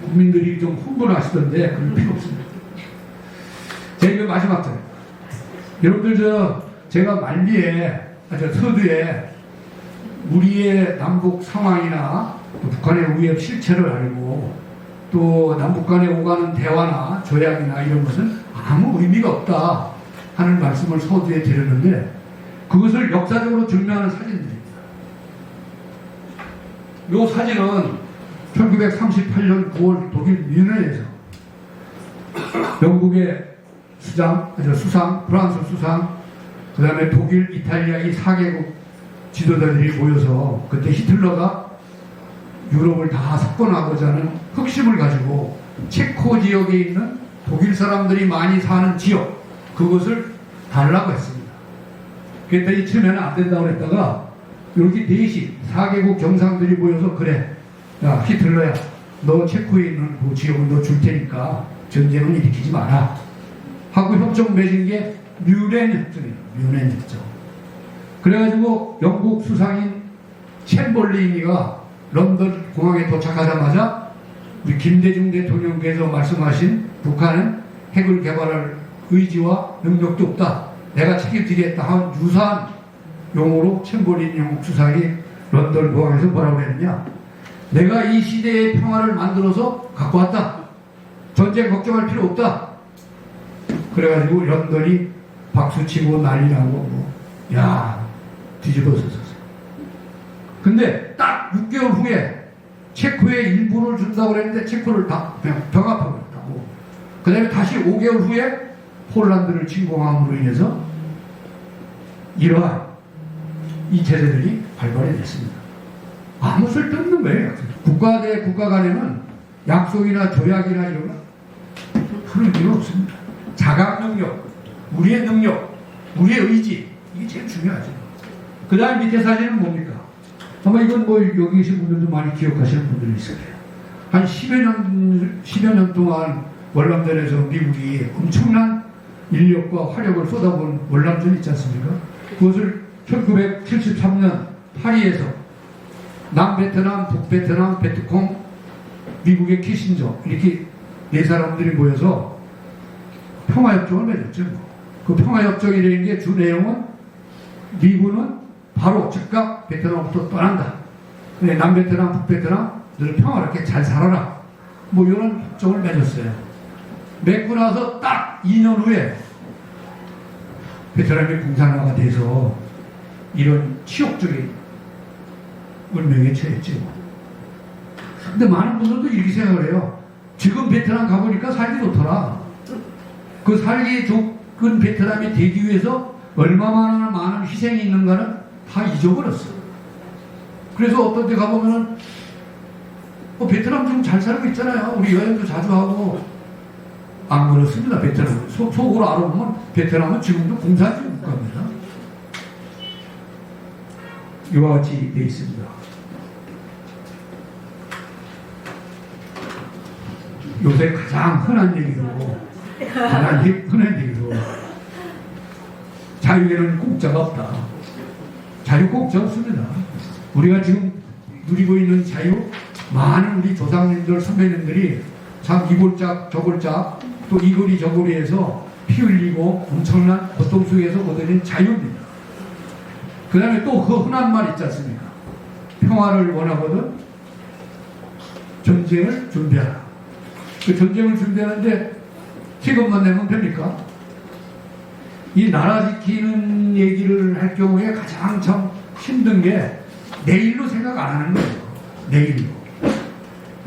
국민들이 좀 흥분을 하시던데 그럴 필요 없습니다. 제가 마지막 장, 여러분들 제가 말미에 서두에 우리의 남북 상황이나 북한의 위협 실체를 알고 또 남북 간에 오가는 대화나 조약이나 이런 것은 아무 의미가 없다 하는 말씀을 서두에 드렸는데 그것을 역사적으로 증명하는 사진들입니다. 이 사진은 1938년 9월 독일 뮌헨에서 영국의 수상, 프랑스 수상, 그 다음에 독일, 이탈리아 이 4개국 지도자들이 모여서 그때 히틀러가 유럽을 다 석권하고자 하는 흑심을 가지고 체코 지역에 있는 독일 사람들이 많이 사는 지역, 그것을 달라고 했습니다. 그랬더니 처음에는 안 된다고 했다가 이렇게 넷이 4개국 정상들이 모여서 그래, 야 히틀러야, 너 체코에 있는 그 지역을 너 줄 테니까 전쟁은 일으키지 마라 하고 협정 맺은 게 뮌헨 협정이에요. 뮌헨 협정. 그래가지고 영국 수상인 챔벌리니가 런던 공항에 도착하자마자 우리 김대중 대통령께서 말씀하신 북한은 핵을 개발할 의지와 능력도 없다, 내가 책임지겠다 한 유사한 용어로 챔벌린 영국 수상이 런던 공항에서 뭐라고 했느냐, 내가 이 시대의 평화를 만들어서 갖고 왔다, 전쟁 걱정할 필요 없다. 그래가지고 런던이 박수치고 난리 나고 야 뒤집어졌었어요. 근데 딱 6개월 후에 체코에 일부를 준다고 그랬는데 체코를 다 그냥 병합하고 있다고. 그 다음에 다시 5개월 후에 폴란드를 침공함으로 인해서 이러한 이 체제들이 발발이 됐습니다. 아무 쓸데없는 거예요. 국가 대 국가 간에는 약속이나 조약이나 이런 거 그런 필요 없습니다. 자각 능력, 우리의 능력, 우리의 의지, 이게 제일 중요하죠. 그 다음 밑에 사진은 뭡니까? 아마 이건 뭐 여기 계신 분들도 많이 기억하시는 분들이 있을 거예요. 한 10여 년 동안 월남전에서 미국이 엄청난 인력과 화력을 쏟아본 월남전 있지 않습니까? 그것을 1973년 파리에서 남베트남, 북베트남, 베트콩, 미국의 키신저 이렇게 네 사람들이 모여서 평화협정을 맺었죠. 그 평화협정이라는 게 주 내용은 미군은 바로 즉각 베트남부터 떠난다. 근데 남베트남, 북베트남 늘 평화롭게 잘 살아라. 뭐 이런 협정을 맺었어요. 맺고 나서 딱 2년 후에 베트남이 공산화가 돼서 이런 치욕적인 운명에 처했죠. 근데 많은 분들도 이렇게 생각을 해요. 지금 베트남 가보니까 살기 좋더라. 그 살기 좋은 베트남이 되기 위해서 얼마나 많은 희생이 있는가는 다 잊어버렸어. 그래서 어떤 데 가보면은 베트남 지금 잘 살고 있잖아요. 우리 여행도 자주 하고. 안 그렇습니다. 베트남 속으로 알아보면 베트남은 지금도 공산주의 국가입니다. 이와 같이 되어 있습니다. 요새 가장 흔한 얘기로 자유에는 공짜가 없다. 자유 공짜 없습니다. 우리가 지금 누리고 있는 자유, 많은 우리 조상님들, 선배님들이 참 이골짝 저골짝 또 이거리 저거리에서 피 흘리고 엄청난 고통 속에서 얻어낸 자유입니다. 그 다음에 또 그 흔한 말 있지 않습니까? 평화를 원하거든 전쟁을 준비하라. 그 전쟁을 준비하는데 세금만 내면 됩니까? 이 나라 지키는 얘기를 할 경우에 가장 참 힘든 게 내일로 생각 안 하는 거예요. 내일로.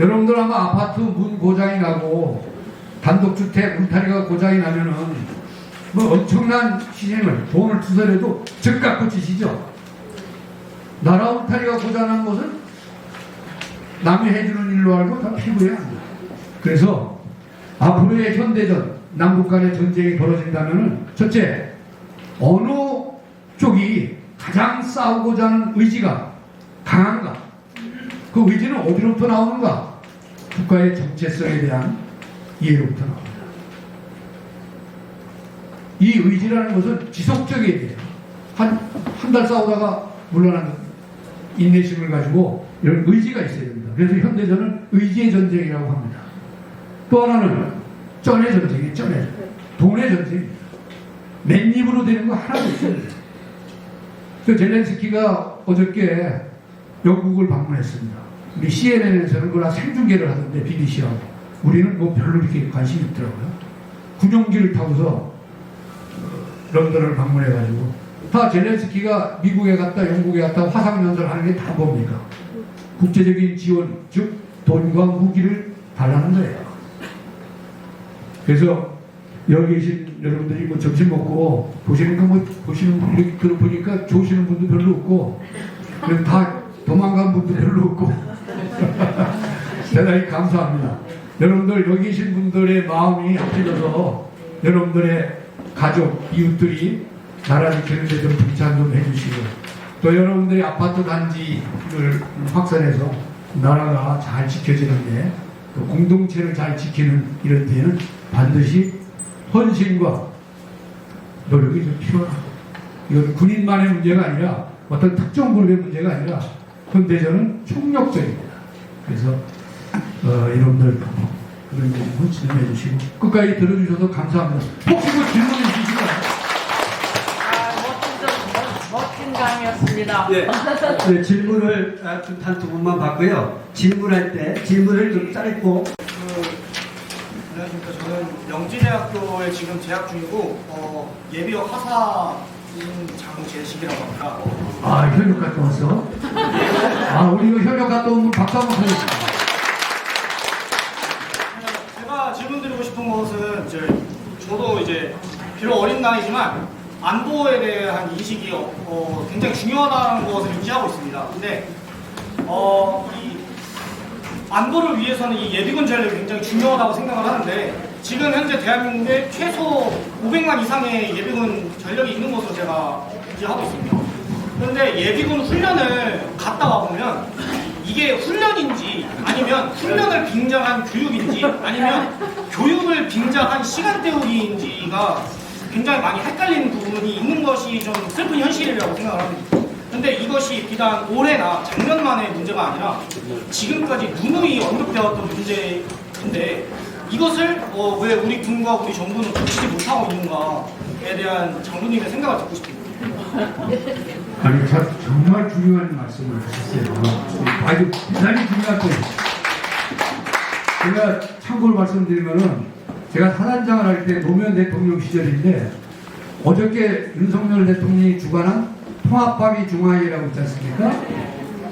여러분들 아마 아파트 문 고장이 나고 단독주택 울타리가 고장이 나면은 뭐 엄청난 희생을 돈을 투자해도 즉각 고치시죠. 나라 울타리가 고장난 것은 남이 해주는 일로 알고 다 피부해야 합니다. 그래서 앞으로의 현대전, 남북 간의 전쟁이 벌어진다면 첫째, 어느 쪽이 가장 싸우고자 하는 의지가 강한가? 그 의지는 어디로부터 나오는가? 국가의 정체성에 대한 이해로부터 나옵니다. 이 의지라는 것은 지속적이어야 돼요. 한 달 싸우다가 물러나는 인내심을 가지고 이런 의지가 있어야 됩니다. 그래서 현대전은 의지의 전쟁이라고 합니다. 또 하나는 쩐의 전쟁이에요. 쩐의 돈의 전쟁입니다. 맨입으로 되는 거 하나도 없습니다. 그 젤렌스키가 어저께 영국을 방문했습니다. 우리 CNN에서는 그걸 생중계를 하던데 BBC하고 우리는 뭐 별로 이렇게 관심이 없더라고요. 군용기를 타고서 런던을 방문해가지고 다 젤렌스키가 미국에 갔다 영국에 갔다 화상연설 하는 게 다 뭡니까? 국제적인 지원, 즉 돈과 무기를 달라는 거예요. 그래서 여기 계신 여러분들이 뭐 점심 먹고 보시는 거 뭐 보시는 분들 들어보니까 좋으시는 분도 별로 없고 그리고 다 도망간 분도 별로 없고 대단히 감사합니다. 여러분들 여기 계신 분들의 마음이 앞서서 여러분들의 가족, 이웃들이 나라 지키는데 좀 동참 좀 해주시고 또 여러분들이 아파트 단지를 확산해서 나라가 잘 지켜지는데 또 공동체를 잘 지키는 이런 데에는 반드시 헌신과 노력이 좀 필요하다. 이건 군인만의 문제가 아니라 어떤 특정 그룹의 문제가 아니라 현대전은 총력전입니다. 그래서 여러분들 그런 좀 헌신을 해주시고 끝까지 들어주셔서 감사합니다. 혹시 뭐 질문 있으신가요? 멋진 강의였습니다. 네, 질문을 한 두 분만 받고요. 질문할 때 질문을 좀 짧고. 안녕하십니까. 저는 영지대학교에 지금 재학 중이고 예비역 하사인 장재식이라고 합니다. 아, 현역 갔다 왔어? 아, 우리 이거 현역 갔다 오면 박수 한번 하겠습니다. 제가 질문드리고 싶은 것은 저도 이제 비록 어린 나이지만 안보에 대한 인식이 굉장히 중요하다는 것을 인지하고 있습니다. 근데 이 안보를 위해서는 이 예비군 전력이 굉장히 중요하다고 생각을 하는데 지금 현재 대한민국에 최소 500만 이상의 예비군 전력이 있는 것으로 제가 인지하고 있습니다. 그런데 예비군 훈련을 갔다 와보면 이게 훈련인지 아니면 훈련을 빙자한 교육인지 아니면 교육을 빙자한 시간 때우기인지가 굉장히 많이 헷갈리는 부분이 있는 것이 좀 슬픈 현실이라고 생각을 합니다. 근데 이것이 비단 올해나 작년만의 문제가 아니라 지금까지 누누이 언급되었던 문제인데 이것을 왜 우리 군과 우리 정부는 고치지 못하고 있는가에 대한 장군님의 생각을 듣고 싶습니다. 아니, 정말 중요한 말씀을 하셨어요. 아주 대단히 중요한 거예요. 제가 참고로 말씀드리면은 제가 사단장을 할 때 노무현 대통령 시절인데 어저께 윤석열 대통령이 주관한 통합합의 중화회의라고 있지 않습니까?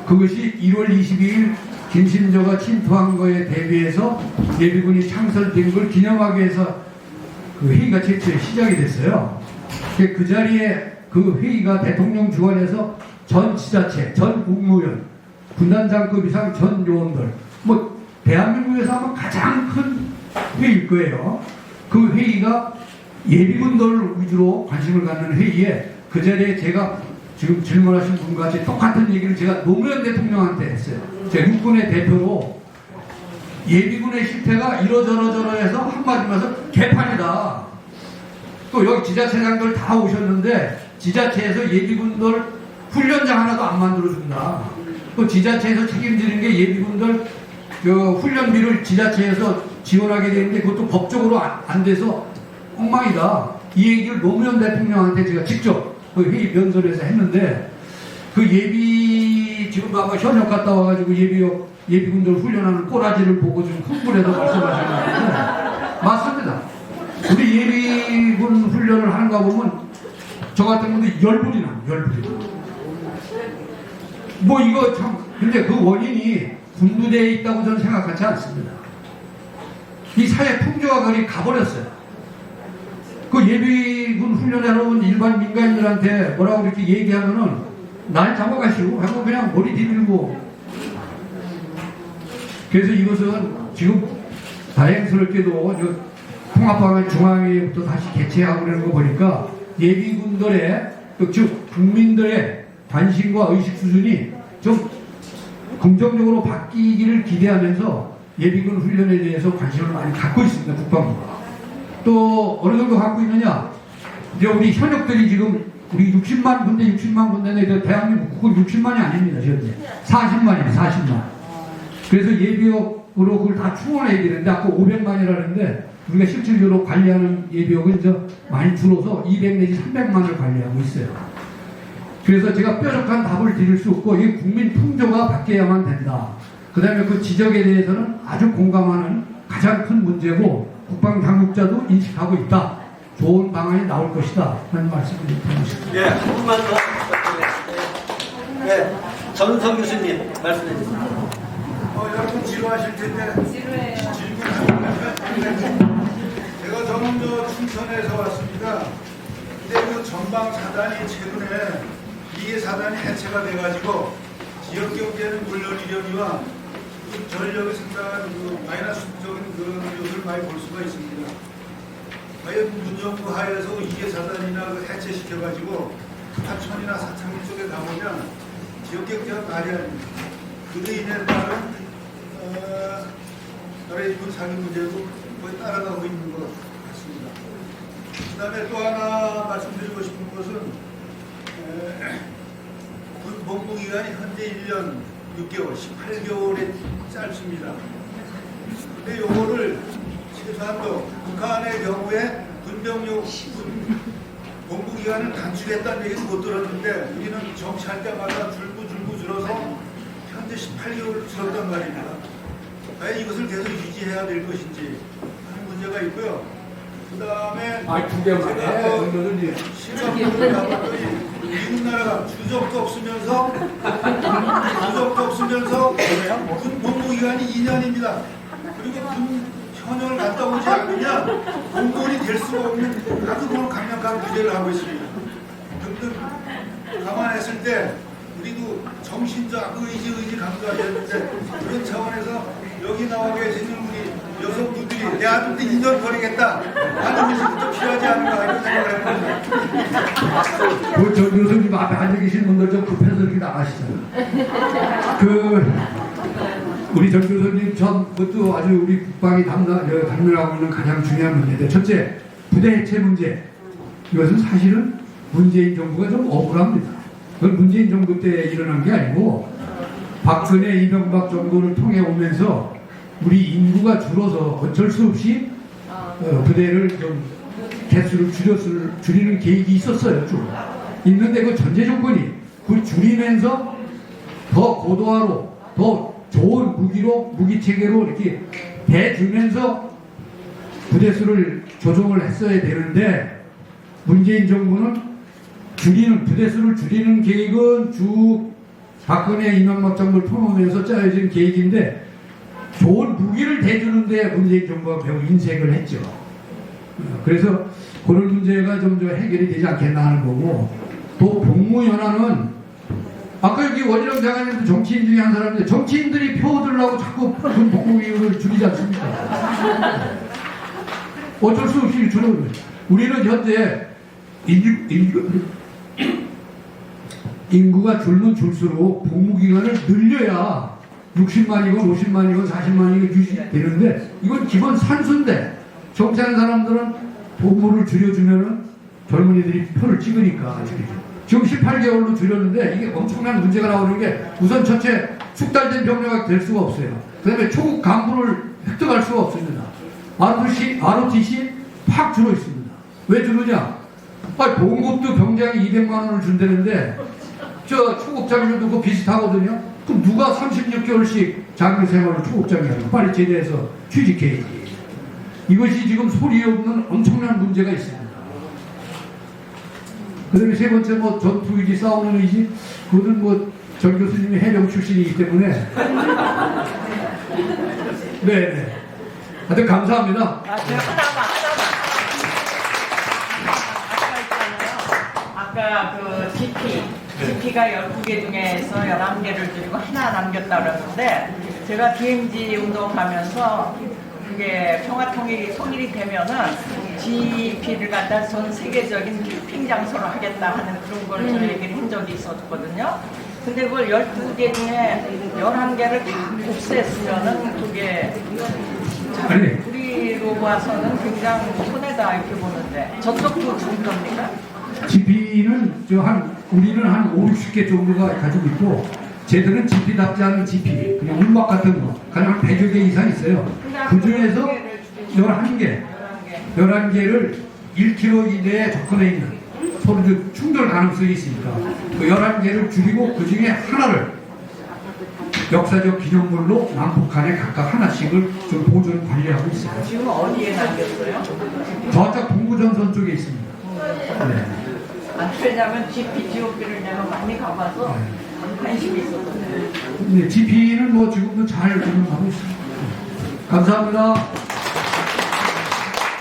그것이 1월 22일 김신조가 침투한 거에 대비해서 예비군이 창설된 걸 기념하기 위해서 그 회의가 최초에 시작이 됐어요. 그 자리에 그 회의가 대통령 주관해서 전 지자체, 전 국무위원, 군단장급 이상 전 요원들, 뭐 대한민국에서 아마 가장 큰 회의일 거예요. 그 회의가 예비군들 위주로 관심을 갖는 회의에 그 자리에 제가 지금 질문하신 분과 같이 똑같은 얘기를 제가 노무현 대통령한테 했어요. 제가 육군의 대표로 예비군의 실태가 이러저러저러 해서 한마디로 해서 개판이다. 또 여기 지자체장들 다 오셨는데 지자체에서 예비군들 훈련장 하나도 안 만들어준다. 또 지자체에서 책임지는 게 예비군들 그 훈련비를 지자체에서 지원하게 되는데 그것도 법적으로 안 돼서 엉망이다. 이 얘기를 노무현 대통령한테 제가 직접 그 회의 면설에서 했는데 그 예비 지금도 아마 현역 갔다 와가지고 예비군들 훈련하는 꼬라지를 보고 좀 흥분해서 말씀하셨는데 맞습니다. 우리 예비군 훈련을 하는가 보면 저 같은 분도 열불이 나. 뭐 이거 참 근데 그 원인이 군부대에 있다고 저는 생각하지 않습니다. 이 사회 풍조가 거리 가버렸어요. 그 예비군 훈련하러 온 일반 민간인들한테 뭐라고 이렇게 얘기하면은 날 잡아가시고 하고 그냥 머리 뒤밀고. 그래서 이것은 지금 다행스럽게도 통합하면 중앙회의부터 다시 개최하고 그러는 거 보니까 예비군들의 즉 국민들의 관심과 의식 수준이 좀 긍정적으로 바뀌기를 기대하면서 예비군 훈련에 대해서 관심을 많이 갖고 있습니다. 국방부가. 또 어느 정도 갖고 있느냐? 이제 우리 현역들이 지금 우리 60만 군데인데 대한민국 국군 60만이 아닙니다. 현재 40만이에요. 40만. 그래서 예비역으로 그걸 다 충원해야 되는데 아까 500만이라는데 우리가 실질적으로 관리하는 예비역은 이제 많이 줄어서 200 내지 300만을 관리하고 있어요. 그래서 제가 뾰족한 답을 드릴 수 없고 이게 국민 풍조가 바뀌어야만 된다. 그 다음에 그 지적에 대해서는 아주 공감하는 가장 큰 문제고 국방 당국자도 인식하고 있다. 좋은 방안이 나올 것이다. 하는 말씀을 드리고 싶습니다. 예, 한 분만 더. 예, 전성 교수님 말씀해 주세요. 여러분 지루하실 텐데 제가 저는 춘천에서 왔습니다. 근데 그 전방 사단이 최근에 이해 사단이 해체가 돼가지고 지역 경제는 물론이려니와 그 전력의 상당한 그 마이너스적인 그런 요소를 많이 볼 수가 있습니다. 과연 문정부 하에서 이해 사단이나 그 해체시켜가지고 하천이나 사창리 쪽에 가보면 지역 경제가 말이 아닙니다. 그로 인해 따른 나라의 군 사기 문제도 거의 따라가고 있는 것 같습니다. 그 다음에 또 하나 말씀드리고 싶은 것은 군 복무기간이 현재 1년 6개월, 18개월이 짧습니다. 근데 요거를 최소한도 북한의 경우에 군병력 복무기간을 단축했다는 얘기는 못 들었는데 우리는 정치할 때마다 줄고 줄어서 현재 18개월을 줄었단 말입니다. 과연 이것을 계속 유지해야 될 것인지 하는 문제가 있고요. 그 다음에 두 개만 해. 싱가포르를 가봤더니 미국 나라가 주적도 없으면서 군 복무기간이 2년입니다. 그리고 군 현역을 갔다 오지 않으면 공무원이 될 수가 없는 아주 강력한 규제를 하고 있습니다. 등등 감안했을 때 우리도 정신적 의지 강조해야 되는데 그런 차원에서 여기 나와 계시는 우리 여성분들이 내 아들도 2년 버리겠다 하는 것이 좀 필요하지 않은가 이런 생각을 해봅니다. 저 교수님 앞에 앉아 계신 분들 좀 급해서 이렇게 나가시잖아요. 우리 전 교수님 그것도 아주 우리 국방이 당면하고 있는 가장 중요한 문제인데 첫째, 부대 해체 문제. 이것은 사실은 문재인 정부가 좀 억울합니다. 그건 문재인 정부 때 일어난 게 아니고 박근혜, 이명박 정부를 통해 오면서 우리 인구가 줄어서 어쩔 수 없이 부대를 좀 개수를 줄이는 계획이 있었어요. 쭉 있는데 그 전제 조건이 그걸 줄이면서 더 고도화로 더 좋은 무기 체계로 이렇게 대주면서 부대수를 조정을 했어야 되는데 문재인 정부는 부대수를 줄이는 계획은 쭉 박근혜 이명박 정부를 통하면서 짜여진 계획인데 좋은 무기를 대주는데 문재인 정부가 매우 인색을 했죠. 그래서 그런 문제가 좀 해결이 되지 않겠나 하는 거고 또 복무연한은 아까 여기 원희룡 장관님도 정치인 중에 한 사람인데 정치인들이 표 얻으려고 자꾸 군 복무기간을 줄이지 않습니까? 어쩔 수 없이 줄여요. 우리는 현재 인구가 줄면 줄수록 복무기간을 늘려야 60만이건 50만이건 40만이건 유지되는데 이건 기본 산수인데 정치하는 사람들은 복무를 줄여주면 젊은이들이 표를 찍으니까 지금 18개월로 줄였는데 이게 엄청난 문제가 나오는 게 우선 첫째 숙달된 병력이 될 수가 없어요. 그 다음에 초급 간부를 획득할 수가 없습니다. ROTC 팍 줄어 있습니다. 왜 줄으냐? 봉급도 병장이 200만 원을 준다는데 저 초급장교도 그거 비슷하거든요. 그럼 누가 36개월씩 장교 생활을 초급장교하고 빨리 제대해서 취직해야지. 이것이 지금 소리 없는 엄청난 문제가 있습니다. 그 다음에 세 번째 전투 의지, 싸우는 의지, 그거는 전 교수님이 해병 출신이기 때문에 네. 하여튼 감사합니다. 제가 하나만. 아까 그 GP가 12개 중에서 11개를 줄이고 하나 남겼다 그러는데 제가 DMZ 운동하면서 그게 평화통일이 통일이 되면은 GP를 갖다 전 세계적인 캠핑 장소로 하겠다 하는 그런 걸 저에게 한 적이 있었거든요. 근데 그걸 12개 중에 11개를 다 없앴으면은 그게 우리로 봐서는 굉장히 손해다 이렇게 보는데 저쪽도 좋은 겁니까? GP는 우리는 한 5, 60개 정도가 가지고 있고 쟤들은 GP답지 않은 GP 그냥 울막 같은 거 그냥 한 100여 개 이상 있어요. 그 중에서 11개를 1km 이내에 접근해 있는 서로 충돌 가능성이 있으니까 그 11개를 줄이고 그 중에 하나를 역사적 기념물로 남북한에 각각 하나씩을 좀 보존 관리하고 있습니다. 지금 어디에 남겼어요? 저쪽 동부전선 쪽에 있습니다. 네. 왜냐면 GP, GOP를 내가 많이 가봐서 관심이 있었거든요. 네, GP는 뭐 지금도 잘 운영하고 있습니다. 감사합니다.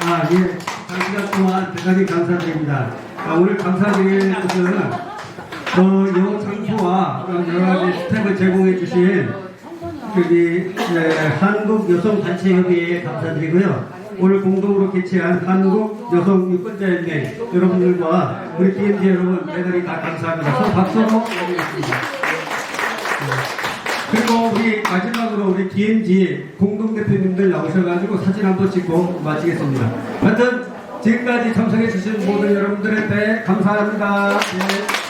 아, 예. 장시간 동안 대단히 감사드립니다. 오늘 감사드릴 것은 이 장소와 여러 가지 스텝을 제공해 주신 한국여성단체협의회에 감사드리고요. 오늘 공동으로 개최한 한국여성유권자연맹 여러분들과 우리 DMZ 여러분 대단히 다 감사합니다. 서로 박수로 드리겠습니다. 그리고 우리 마지막으로 우리 DMZ 공동대표님들 나오셔가지고 사진 한번 찍고 마치겠습니다. 하여튼 지금까지 참석해 주신 모든 여러분들한테 감사합니다. 네.